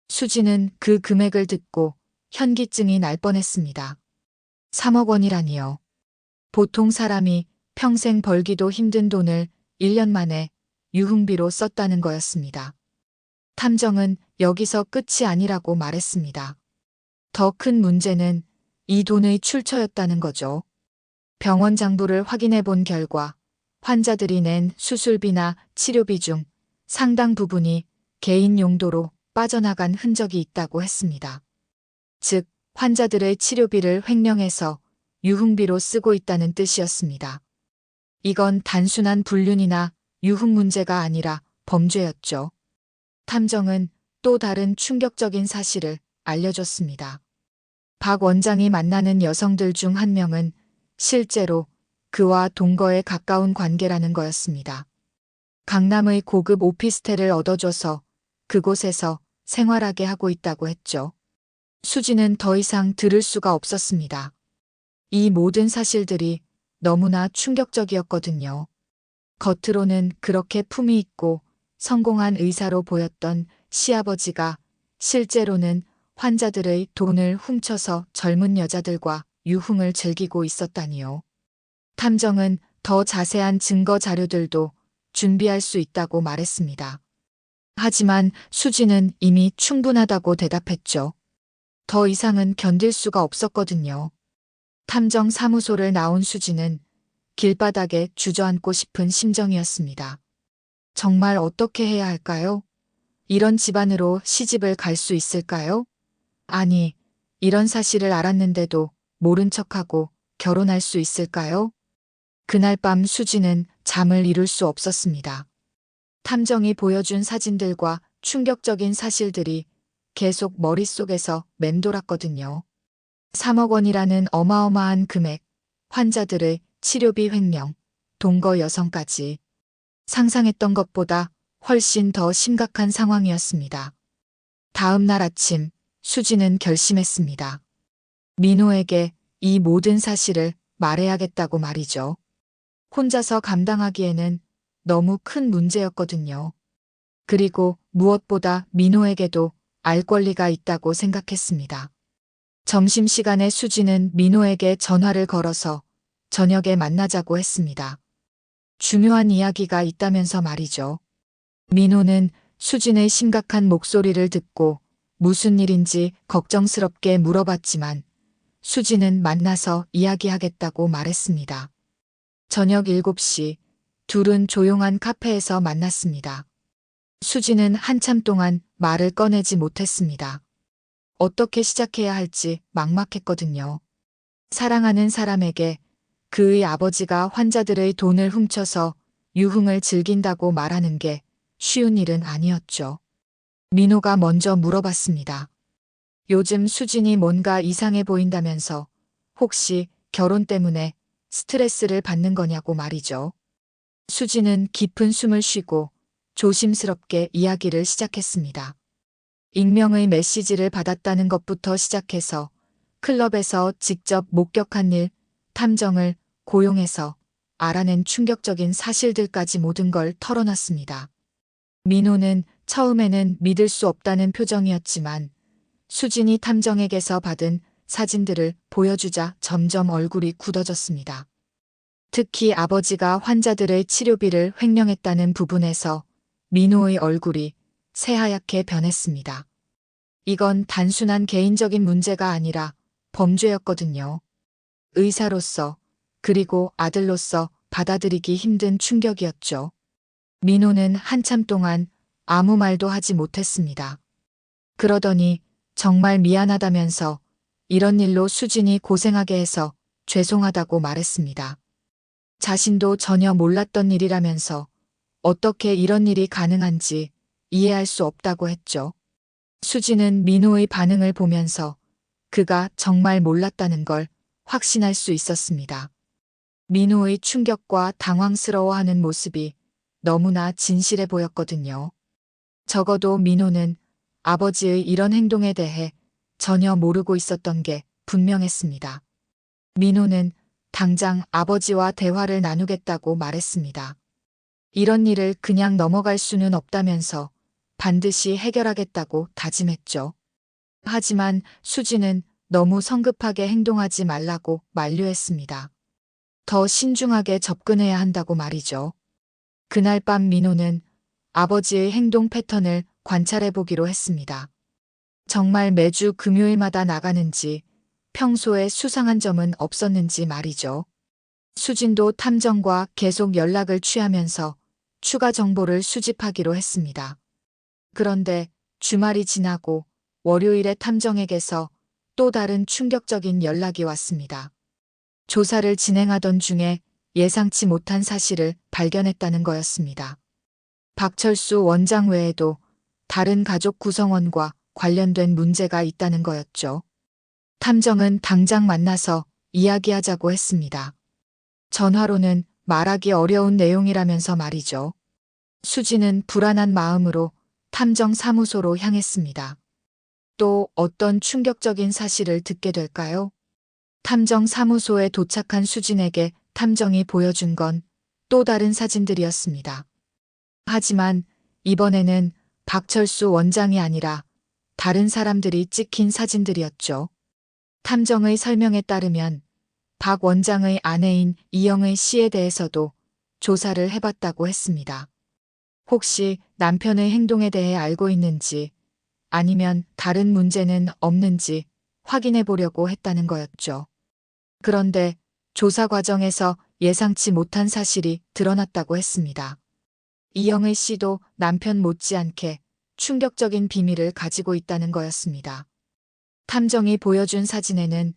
수지는 그 금액을 듣고 현기증이 날 뻔했습니다. 3억 원이라니요. 보통 사람이 평생 벌기도 힘든 돈을 1년 만에 유흥비로 썼다는 거였습니다. 탐정은 여기서 끝이 아니라고 말했습니다. 더 큰 문제는 이 돈의 출처였다는 거죠. 병원 장부를 확인해 본 결과 환자들이 낸 수술비나 치료비 중 상당 부분이 개인 용도로 빠져나간 흔적이 있다고 했습니다. 즉, 환자들의 치료비를 횡령해서 유흥비로 쓰고 있다는 뜻이었습니다. 이건 단순한 불륜이나 유흥 문제가 아니라 범죄였죠. 탐정은 또 다른 충격적인 사실을 알려줬습니다. 박 원장이 만나는 여성들 중 한 명은 실제로 그와 동거에 가까운 관계라는 거였습니다. 강남의 고급 오피스텔을 얻어줘서 그곳에서 생활하게 하고 있다고 했죠. 수지는 더 이상 들을 수가 없었습니다. 이 모든 사실들이 너무나 충격적이었거든요. 겉으로는 그렇게 품위 있고 성공한 의사로 보였던 시아버지가 실제로는 환자들의 돈을 훔쳐서 젊은 여자들과 유흥을 즐기고 있었다니요. 탐정은 더 자세한 증거 자료들도 준비할 수 있다고 말했습니다. 하지만 수지는 이미 충분하다고 대답했죠. 더 이상은 견딜 수가 없었거든요. 탐정 사무소를 나온 수지는 길바닥에 주저앉고 싶은 심정이었습니다. 정말 어떻게 해야 할까요? 이런 집안으로 시집을 갈 수 있을까요? 아니, 이런 사실을 알았는데도 모른 척하고 결혼할 수 있을까요? 그날 밤 수지는 잠을 이룰 수 없었습니다. 탐정이 보여준 사진들과 충격적인 사실들이 계속 머릿속에서 맴돌았거든요. 3억 원이라는 어마어마한 금액, 환자들의 치료비 횡령, 동거 여성까지 상상했던 것보다 훨씬 더 심각한 상황이었습니다. 다음 날 아침 수지는 결심했습니다. 민호에게 이 모든 사실을 말해야겠다고 말이죠. 혼자서 감당하기에는 너무 큰 문제였거든요. 그리고 무엇보다 민호에게도 알 권리가 있다고 생각했습니다. 점심시간에 수지는 민호에게 전화를 걸어서 저녁에 만나자고 했습니다. 중요한 이야기가 있다면서 말이죠. 민호는 수진의 심각한 목소리를 듣고 무슨 일인지 걱정스럽게 물어봤지만 수지는 만나서 이야기하겠다고 말했습니다. 저녁 7시 둘은 조용한 카페에서 만났습니다. 수지는 한참 동안 말을 꺼내지 못했습니다. 어떻게 시작해야 할지 막막했거든요. 사랑하는 사람에게 그의 아버지가 환자들의 돈을 훔쳐서 유흥을 즐긴다고 말하는 게 쉬운 일은 아니었죠. 민호가 먼저 물어봤습니다. 요즘 수진이 뭔가 이상해 보인다면서 혹시 결혼 때문에 스트레스를 받는 거냐고 말이죠. 수지는 깊은 숨을 쉬고 조심스럽게 이야기를 시작했습니다. 익명의 메시지를 받았다는 것부터 시작해서 클럽에서 직접 목격한 일, 탐정을 고용해서 알아낸 충격적인 사실들까지 모든 걸 털어놨습니다. 민호는 처음에는 믿을 수 없다는 표정이었지만 수진이 탐정에게서 받은 사진들을 보여주자 점점 얼굴이 굳어졌습니다. 특히 아버지가 환자들의 치료비를 횡령했다는 부분에서 민호의 얼굴이 새하얗게 변했습니다. 이건 단순한 개인적인 문제가 아니라 범죄였거든요. 의사로서 그리고 아들로서 받아들이기 힘든 충격이었죠. 민호는 한참 동안 아무 말도 하지 못했습니다. 그러더니 정말 미안하다면서 이런 일로 수진이 고생하게 해서 죄송하다고 말했습니다. 자신도 전혀 몰랐던 일이라면서 어떻게 이런 일이 가능한지 이해할 수 없다고 했죠. 수진은 민호의 반응을 보면서 그가 정말 몰랐다는 걸 확신할 수 있었습니다. 민호의 충격과 당황스러워하는 모습이 너무나 진실해 보였거든요. 적어도 민호는 아버지의 이런 행동에 대해 전혀 모르고 있었던 게 분명했습니다. 민호는 당장 아버지와 대화를 나누겠다고 말했습니다. 이런 일을 그냥 넘어갈 수는 없다면서 반드시 해결하겠다고 다짐했죠. 하지만 수지는 너무 성급하게 행동하지 말라고 만류했습니다. 더 신중하게 접근해야 한다고 말이죠. 그날 밤 민호는 아버지의 행동 패턴을 관찰해 보기로 했습니다. 정말 매주 금요일마다 나가는지 평소에 수상한 점은 없었는지 말이죠. 수진도 탐정과 계속 연락을 취하면서 추가 정보를 수집하기로 했습니다. 그런데 주말이 지나고 월요일에 탐정에게서 또 다른 충격적인 연락이 왔습니다. 조사를 진행하던 중에 예상치 못한 사실을 발견했다는 거였습니다. 박철수 원장 외에도 다른 가족 구성원과 관련된 문제가 있다는 거였죠. 탐정은 당장 만나서 이야기하자고 했습니다. 전화로는 말하기 어려운 내용이라면서 말이죠. 수지는 불안한 마음으로 탐정사무소로 향했습니다. 또 어떤 충격적인 사실을 듣게 될까요? 탐정사무소에 도착한 수진에게 탐정이 보여준 건 또 다른 사진들이었습니다. 하지만 이번에는 박철수 원장이 아니라 다른 사람들이 찍힌 사진들이었죠. 탐정의 설명에 따르면 박 원장의 아내인 이영의 씨에 대해서도 조사를 해봤다고 했습니다. 혹시 남편의 행동에 대해 알고 있는지 아니면 다른 문제는 없는지 확인해 보려고 했다는 거였죠. 그런데 조사 과정에서 예상치 못한 사실이 드러났다고 했습니다. 이영의 씨도 남편 못지않게 충격적인 비밀을 가지고 있다는 거였습니다. 탐정이 보여준 사진에는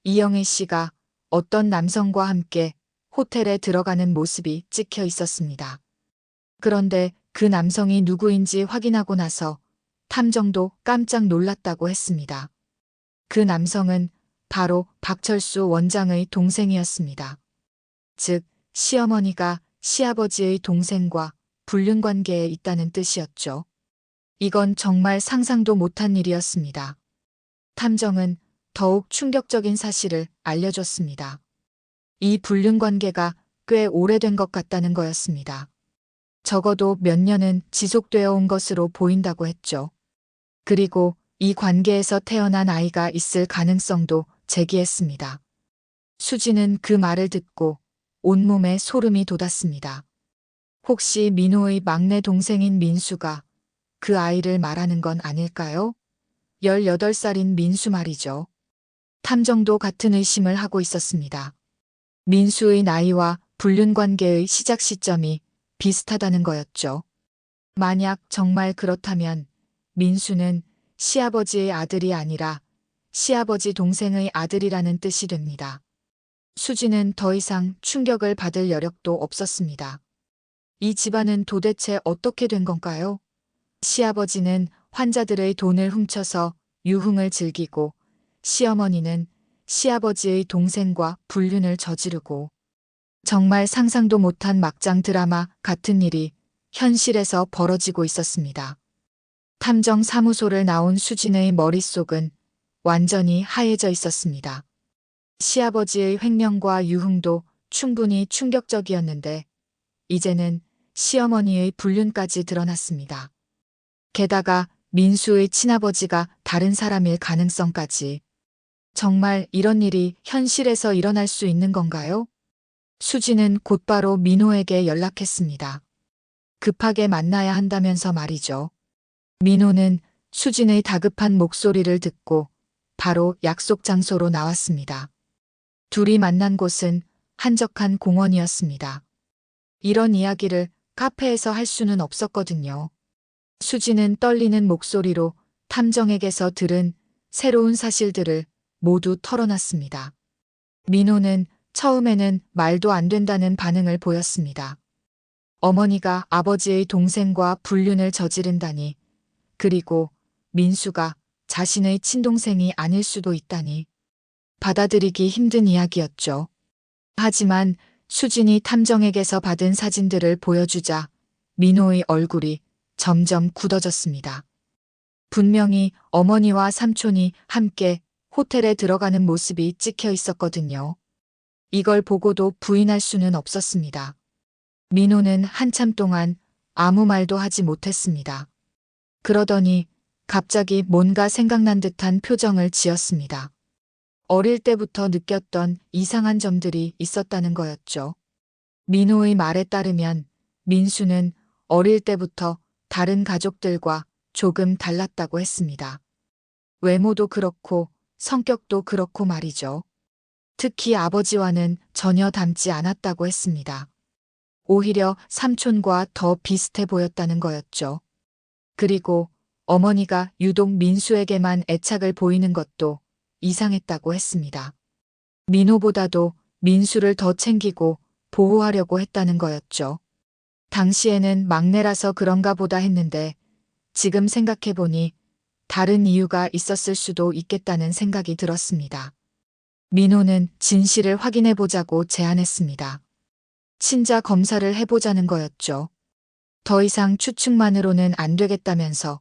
이영애 씨가 어떤 남성과 함께 호텔에 들어가는 모습이 찍혀 있었습니다. 그런데 그 남성이 누구인지 확인하고 나서 탐정도 깜짝 놀랐다고 했습니다. 그 남성은 바로 박철수 원장의 동생이었습니다. 즉, 시어머니가 시아버지의 동생과 불륜 관계에 있다는 뜻이었죠. 이건 정말 상상도 못한 일이었습니다. 탐정은 더욱 충격적인 사실을 알려줬습니다. 이 불륜 관계가 꽤 오래된 것 같다는 거였습니다. 적어도 몇 년은 지속되어 온 것으로 보인다고 했죠. 그리고 이 관계에서 태어난 아이가 있을 가능성도 제기했습니다. 수지는 그 말을 듣고 온몸에 소름이 돋았습니다. 혹시 민호의 막내 동생인 민수가 그 아이를 말하는 건 아닐까요? 18살인 민수 말이죠. 탐정도 같은 의심을 하고 있었습니다. 민수의 나이와 불륜 관계의 시작 시점이 비슷하다는 거였죠. 만약 정말 그렇다면 민수는 시아버지의 아들이 아니라 시아버지 동생의 아들이라는 뜻이 됩니다. 수지는 더 이상 충격을 받을 여력도 없었습니다. 이 집안은 도대체 어떻게 된 건가요? 시아버지는 환자들의 돈을 훔쳐서 유흥을 즐기고 시어머니는 시아버지의 동생과 불륜을 저지르고 정말 상상도 못한 막장 드라마 같은 일이 현실에서 벌어지고 있었습니다. 탐정 사무소를 나온 수진의 머릿속은 완전히 하얘져 있었습니다. 시아버지의 횡령과 유흥도 충분히 충격적이었는데 이제는 시어머니의 불륜까지 드러났습니다. 게다가 민수의 친아버지가 다른 사람일 가능성까지. 정말 이런 일이 현실에서 일어날 수 있는 건가요? 수지는 곧바로 민호에게 연락했습니다. 급하게 만나야 한다면서 말이죠. 민호는 수진의 다급한 목소리를 듣고 바로 약속 장소로 나왔습니다. 둘이 만난 곳은 한적한 공원이었습니다. 이런 이야기를 카페에서 할 수는 없었거든요. 수지는 떨리는 목소리로 탐정에게서 들은 새로운 사실들을 모두 털어놨습니다. 민호는 처음에는 말도 안 된다는 반응을 보였습니다. 어머니가 아버지의 동생과 불륜을 저지른다니, 그리고 민수가 자신의 친동생이 아닐 수도 있다니. 받아들이기 힘든 이야기였죠. 하지만 수진이 탐정에게서 받은 사진들을 보여주자 민호의 얼굴이 점점 굳어졌습니다. 분명히 어머니와 삼촌이 함께 호텔에 들어가는 모습이 찍혀 있었거든요. 이걸 보고도 부인할 수는 없었습니다. 민호는 한참 동안 아무 말도 하지 못했습니다. 그러더니 갑자기 뭔가 생각난 듯한 표정을 지었습니다. 어릴 때부터 느꼈던 이상한 점들이 있었다는 거였죠. 민호의 말에 따르면 민수는 어릴 때부터 다른 가족들과 조금 달랐다고 했습니다. 외모도 그렇고 성격도 그렇고 말이죠. 특히 아버지와는 전혀 닮지 않았다고 했습니다. 오히려 삼촌과 더 비슷해 보였다는 거였죠. 그리고 어머니가 유독 민수에게만 애착을 보이는 것도 이상했다고 했습니다. 민호보다도 민수를 더 챙기고 보호하려고 했다는 거였죠. 당시에는 막내라서 그런가 보다 했는데 지금 생각해보니 다른 이유가 있었을 수도 있겠다는 생각이 들었습니다. 민호는 진실을 확인해 보자고 제안했습니다. 친자 검사를 해보자는 거였죠. 더 이상 추측만으로는 안 되겠다면서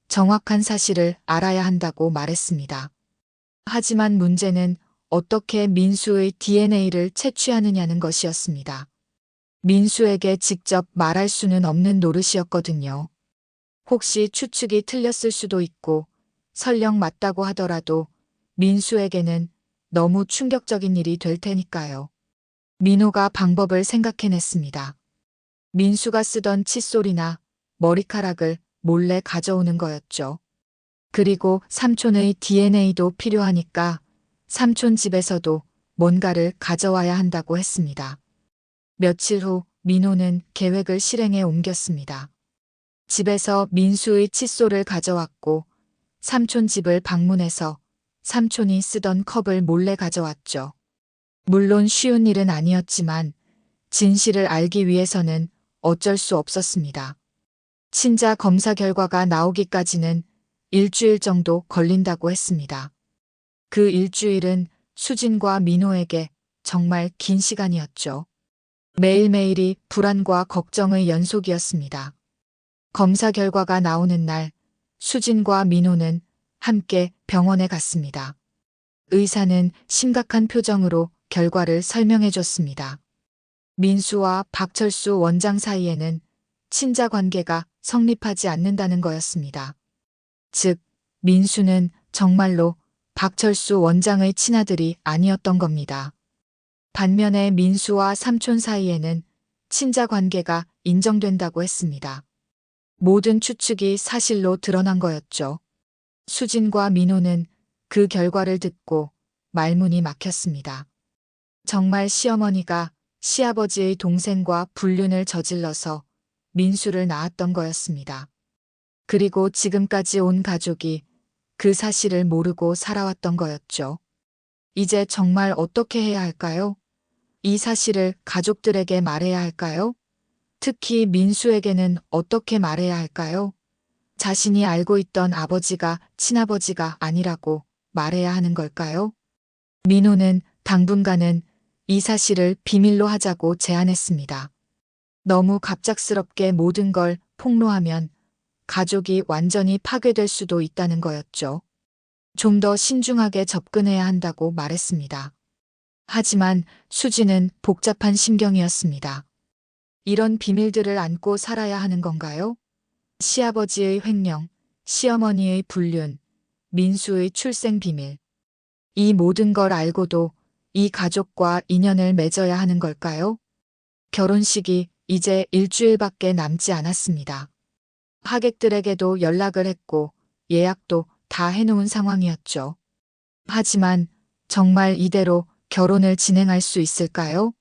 정확한 사실을 알아야 한다고 말했습니다. 하지만 문제는 어떻게 민수의 DNA를 채취하느냐는 것이었습니다. 민수에게 직접 말할 수는 없는 노릇이었거든요. 혹시 추측이 틀렸을 수도 있고 설령 맞다고 하더라도 민수에게는 너무 충격적인 일이 될 테니까요. 민호가 방법을 생각해냈습니다. 민수가 쓰던 칫솔이나 머리카락을 몰래 가져오는 거였죠. 그리고 삼촌의 DNA도 필요하니까 삼촌 집에서도 뭔가를 가져와야 한다고 했습니다. 며칠 후 민호는 계획을 실행에 옮겼습니다. 집에서 민수의 칫솔을 가져왔고 삼촌 집을 방문해서 삼촌이 쓰던 컵을 몰래 가져왔죠. 물론 쉬운 일은 아니었지만 진실을 알기 위해서는 어쩔 수 없었습니다. 친자 검사 결과가 나오기까지는 일주일 정도 걸린다고 했습니다. 그 일주일은 수진과 민호에게 정말 긴 시간이었죠. 매일매일이 불안과 걱정의 연속이었습니다. 검사 결과가 나오는 날, 수진과 민호는 함께 병원에 갔습니다. 의사는 심각한 표정으로 결과를 설명해 줬습니다. 민수와 박철수 원장 사이에는 친자 관계가 성립하지 않는다는 거였습니다. 즉, 민수는 정말로 박철수 원장의 친아들이 아니었던 겁니다. 반면에 민수와 삼촌 사이에는 친자 관계가 인정된다고 했습니다. 모든 추측이 사실로 드러난 거였죠. 수진과 민호는 그 결과를 듣고 말문이 막혔습니다. 정말 시어머니가 시아버지의 동생과 불륜을 저질러서 민수를 낳았던 거였습니다. 그리고 지금까지 온 가족이 그 사실을 모르고 살아왔던 거였죠. 이제 정말 어떻게 해야 할까요? 이 사실을 가족들에게 말해야 할까요? 특히 민수에게는 어떻게 말해야 할까요? 자신이 알고 있던 아버지가 친아버지가 아니라고 말해야 하는 걸까요? 민호는 당분간은 이 사실을 비밀로 하자고 제안했습니다. 너무 갑작스럽게 모든 걸 폭로하면 가족이 완전히 파괴될 수도 있다는 거였죠. 좀 더 신중하게 접근해야 한다고 말했습니다. 하지만 수지는 복잡한 심경이었습니다. 이런 비밀들을 안고 살아야 하는 건가요? 시아버지의 횡령, 시어머니의 불륜, 민수의 출생 비밀. 이 모든 걸 알고도 이 가족과 인연을 맺어야 하는 걸까요? 결혼식이 이제 일주일밖에 남지 않았습니다. 하객들에게도 연락을 했고 예약도 다 해놓은 상황이었죠. 하지만 정말 이대로 결혼을 진행할 수 있을까요?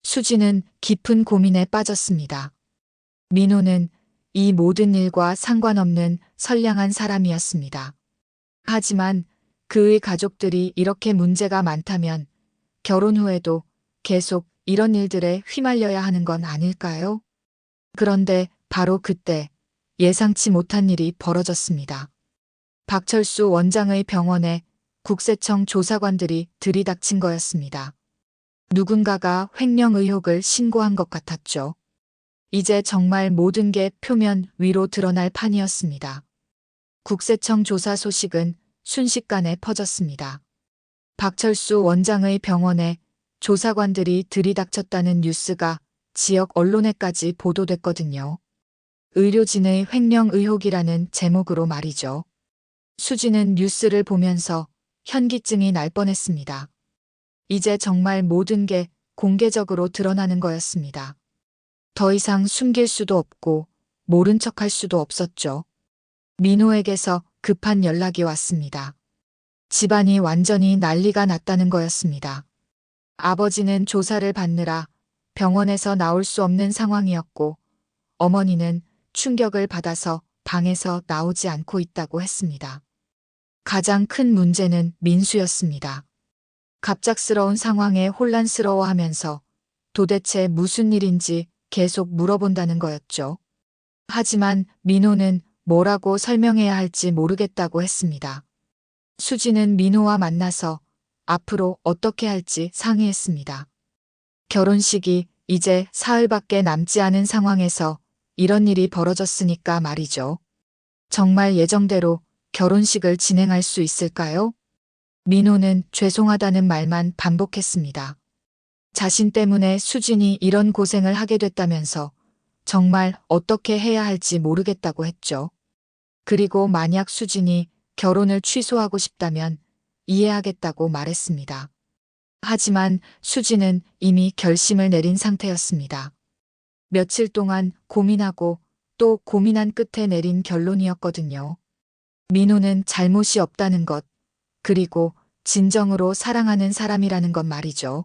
수지는 깊은 고민에 빠졌습니다. 민호는 이 모든 일과 상관없는 선량한 사람이었습니다. 하지만 그의 가족들이 이렇게 문제가 많다면 결혼 후에도 계속 이런 일들에 휘말려야 하는 건 아닐까요? 그런데 바로 그때 예상치 못한 일이 벌어졌습니다. 박철수 원장의 병원에 국세청 조사관들이 들이닥친 거였습니다. 누군가가 횡령 의혹을 신고한 것 같았죠. 이제 정말 모든 게 표면 위로 드러날 판이었습니다. 국세청 조사 소식은 순식간에 퍼졌습니다. 박철수 원장의 병원에 조사관들이 들이닥쳤다는 뉴스가 지역 언론에까지 보도됐거든요. 의료진의 횡령 의혹이라는 제목으로 말이죠. 수지는 뉴스를 보면서 현기증이 날 뻔했습니다. 이제 정말 모든 게 공개적으로 드러나는 거였습니다. 더 이상 숨길 수도 없고 모른 척할 수도 없었죠. 민호에게서 급한 연락이 왔습니다. 집안이 완전히 난리가 났다는 거였습니다. 아버지는 조사를 받느라 병원에서 나올 수 없는 상황이었고 어머니는 충격을 받아서 방에서 나오지 않고 있다고 했습니다. 가장 큰 문제는 민수였습니다. 갑작스러운 상황에 혼란스러워하면서 도대체 무슨 일인지 계속 물어본다는 거였죠. 하지만 민호는 뭐라고 설명해야 할지 모르겠다고 했습니다. 수지는 민호와 만나서 앞으로 어떻게 할지 상의했습니다. 결혼식이 이제 사흘밖에 남지 않은 상황에서 이런 일이 벌어졌으니까 말이죠. 정말 예정대로 결혼식을 진행할 수 있을까요? 민호는 죄송하다는 말만 반복했습니다. 자신 때문에 수진이 이런 고생을 하게 됐다면서 정말 어떻게 해야 할지 모르겠다고 했죠. 그리고 만약 수진이 결혼을 취소하고 싶다면 이해하겠다고 말했습니다. 하지만 수진은 이미 결심을 내린 상태였습니다. 며칠 동안 고민하고 또 고민한 끝에 내린 결론이었거든요. 민호는 잘못이 없다는 것, 그리고 진정으로 사랑하는 사람이라는 것 말이죠.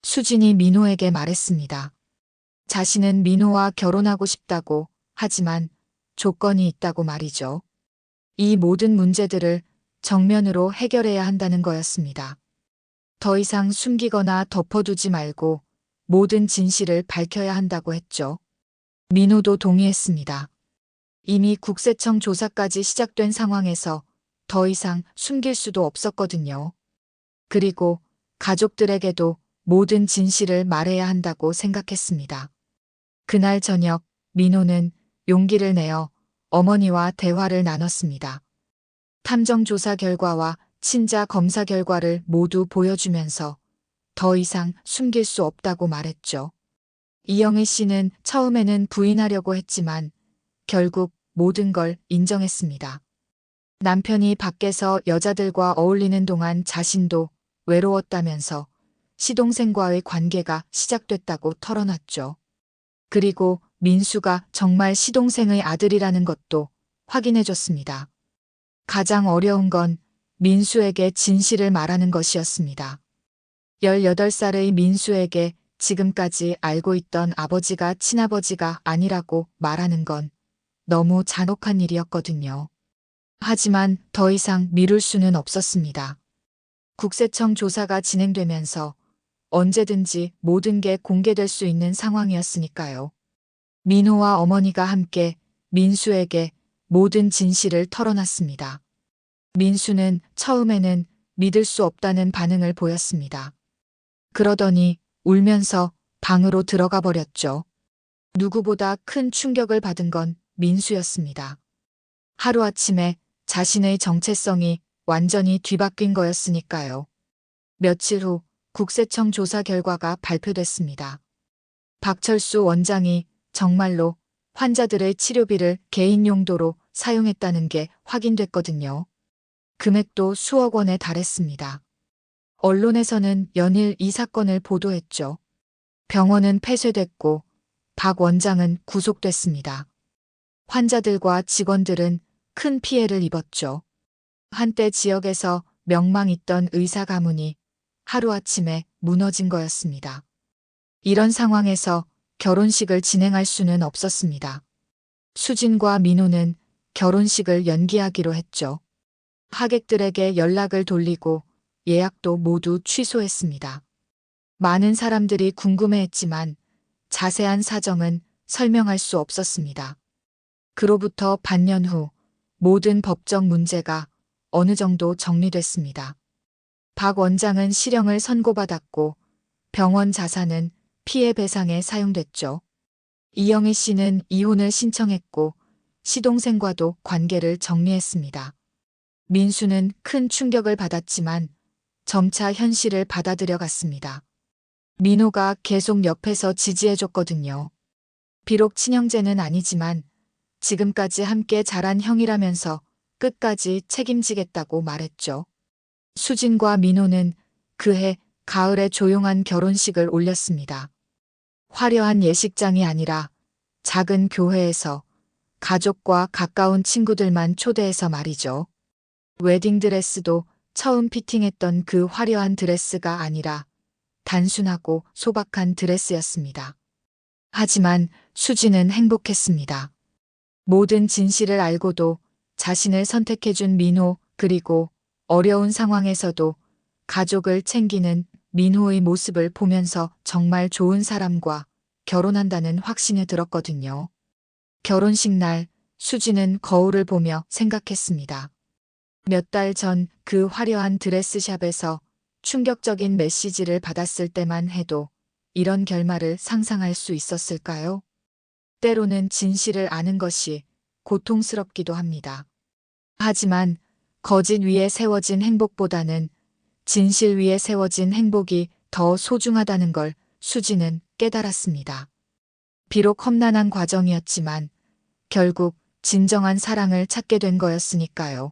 수진이 민호에게 말했습니다. 자신은 민호와 결혼하고 싶다고, 하지만 조건이 있다고 말이죠. 이 모든 문제들을 정면으로 해결해야 한다는 거였습니다. 더 이상 숨기거나 덮어두지 말고 모든 진실을 밝혀야 한다고 했죠. 민호도 동의했습니다. 이미 국세청 조사까지 시작된 상황에서 더 이상 숨길 수도 없었거든요. 그리고 가족들에게도 모든 진실을 말해야 한다고 생각했습니다. 그날 저녁 민호는 용기를 내어 어머니와 대화를 나눴습니다. 탐정조사 결과와 친자 검사 결과를 모두 보여주면서 더 이상 숨길 수 없다고 말했죠. 이영희 씨는 처음에는 부인하려고 했지만 결국 모든 걸 인정했습니다. 남편이 밖에서 여자들과 어울리는 동안 자신도 외로웠다면서 시동생과의 관계가 시작됐다고 털어놨죠. 그리고 민수가 정말 시동생의 아들이라는 것도 확인해줬습니다. 가장 어려운 건 민수에게 진실을 말하는 것이었습니다. 18살의 민수에게 지금까지 알고 있던 아버지가 친아버지가 아니라고 말하는 건 너무 잔혹한 일이었거든요. 하지만 더 이상 미룰 수는 없었습니다. 국세청 조사가 진행되면서 언제든지 모든 게 공개될 수 있는 상황이었으니까요. 민호와 어머니가 함께 민수에게 모든 진실을 털어놨습니다. 민수는 처음에는 믿을 수 없다는 반응을 보였습니다. 그러더니 울면서 방으로 들어가 버렸죠. 누구보다 큰 충격을 받은 건 민수였습니다. 하루아침에 자신의 정체성이 완전히 뒤바뀐 거였으니까요. 며칠 후 국세청 조사 결과가 발표됐습니다. 박철수 원장이 정말로 환자들의 치료비를 개인 용도로 사용했다는 게 확인됐거든요. 금액도 수억 원에 달했습니다. 언론에서는 연일 이 사건을 보도했죠. 병원은 폐쇄됐고 박 원장은 구속됐습니다. 환자들과 직원들은 큰 피해를 입었죠. 한때 지역에서 명망 있던 의사 가문이 하루아침에 무너진 거였습니다. 이런 상황에서 결혼식을 진행할 수는 없었습니다. 수진과 민호는 결혼식을 연기하기로 했죠. 하객들에게 연락을 돌리고 예약도 모두 취소했습니다. 많은 사람들이 궁금해했지만 자세한 사정은 설명할 수 없었습니다. 그로부터 반년 후 모든 법적 문제가 어느 정도 정리됐습니다. 박 원장은 실형을 선고받았고 병원 자산은 피해 배상에 사용됐죠. 이영희 씨는 이혼을 신청했고 시동생과도 관계를 정리했습니다. 민수는 큰 충격을 받았지만 점차 현실을 받아들여 갔습니다. 민호가 계속 옆에서 지지해줬거든요. 비록 친형제는 아니지만 지금까지 함께 자란 형이라면서 끝까지 책임지겠다고 말했죠. 수진과 민호는 그해 가을에 조용한 결혼식을 올렸습니다. 화려한 예식장이 아니라 작은 교회에서 가족과 가까운 친구들만 초대해서 말이죠. 웨딩드레스도 처음 피팅했던 그 화려한 드레스가 아니라 단순하고 소박한 드레스였습니다. 하지만 수진은 행복했습니다. 모든 진실을 알고도 자신을 선택해준 민호, 그리고 어려운 상황에서도 가족을 챙기는 민호의 모습을 보면서 정말 좋은 사람과 결혼한다는 확신이 들었거든요. 결혼식 날 수진은 거울을 보며 생각했습니다. 몇 달 전 그 화려한 드레스샵에서 충격적인 메시지를 받았을 때만 해도 이런 결말을 상상할 수 있었을까요? 때로는 진실을 아는 것이 고통스럽기도 합니다. 하지만 거짓 위에 세워진 행복보다는 진실 위에 세워진 행복이 더 소중하다는 걸 수지는 깨달았습니다. 비록 험난한 과정이었지만 결국 진정한 사랑을 찾게 된 거였으니까요.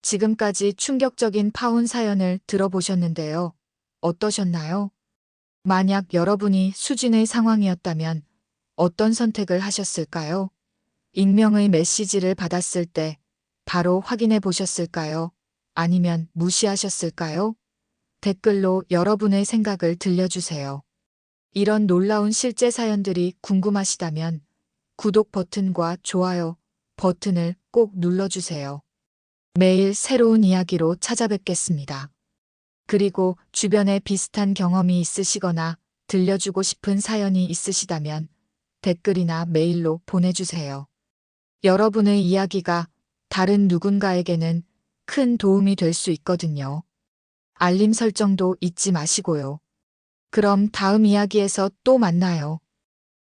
지금까지 충격적인 파혼 사연을 들어보셨는데요. 어떠셨나요? 만약 여러분이 수진의 상황이었다면 어떤 선택을 하셨을까요? 익명의 메시지를 받았을 때 바로 확인해 보셨을까요? 아니면 무시하셨을까요? 댓글로 여러분의 생각을 들려주세요. 이런 놀라운 실제 사연들이 궁금하시다면 구독 버튼과 좋아요 버튼을 꼭 눌러주세요. 매일 새로운 이야기로 찾아뵙겠습니다. 그리고 주변에 비슷한 경험이 있으시거나 들려주고 싶은 사연이 있으시다면 댓글이나 메일로 보내주세요. 여러분의 이야기가 다른 누군가에게는 큰 도움이 될 수 있거든요. 알림 설정도 잊지 마시고요. 그럼 다음 이야기에서 또 만나요.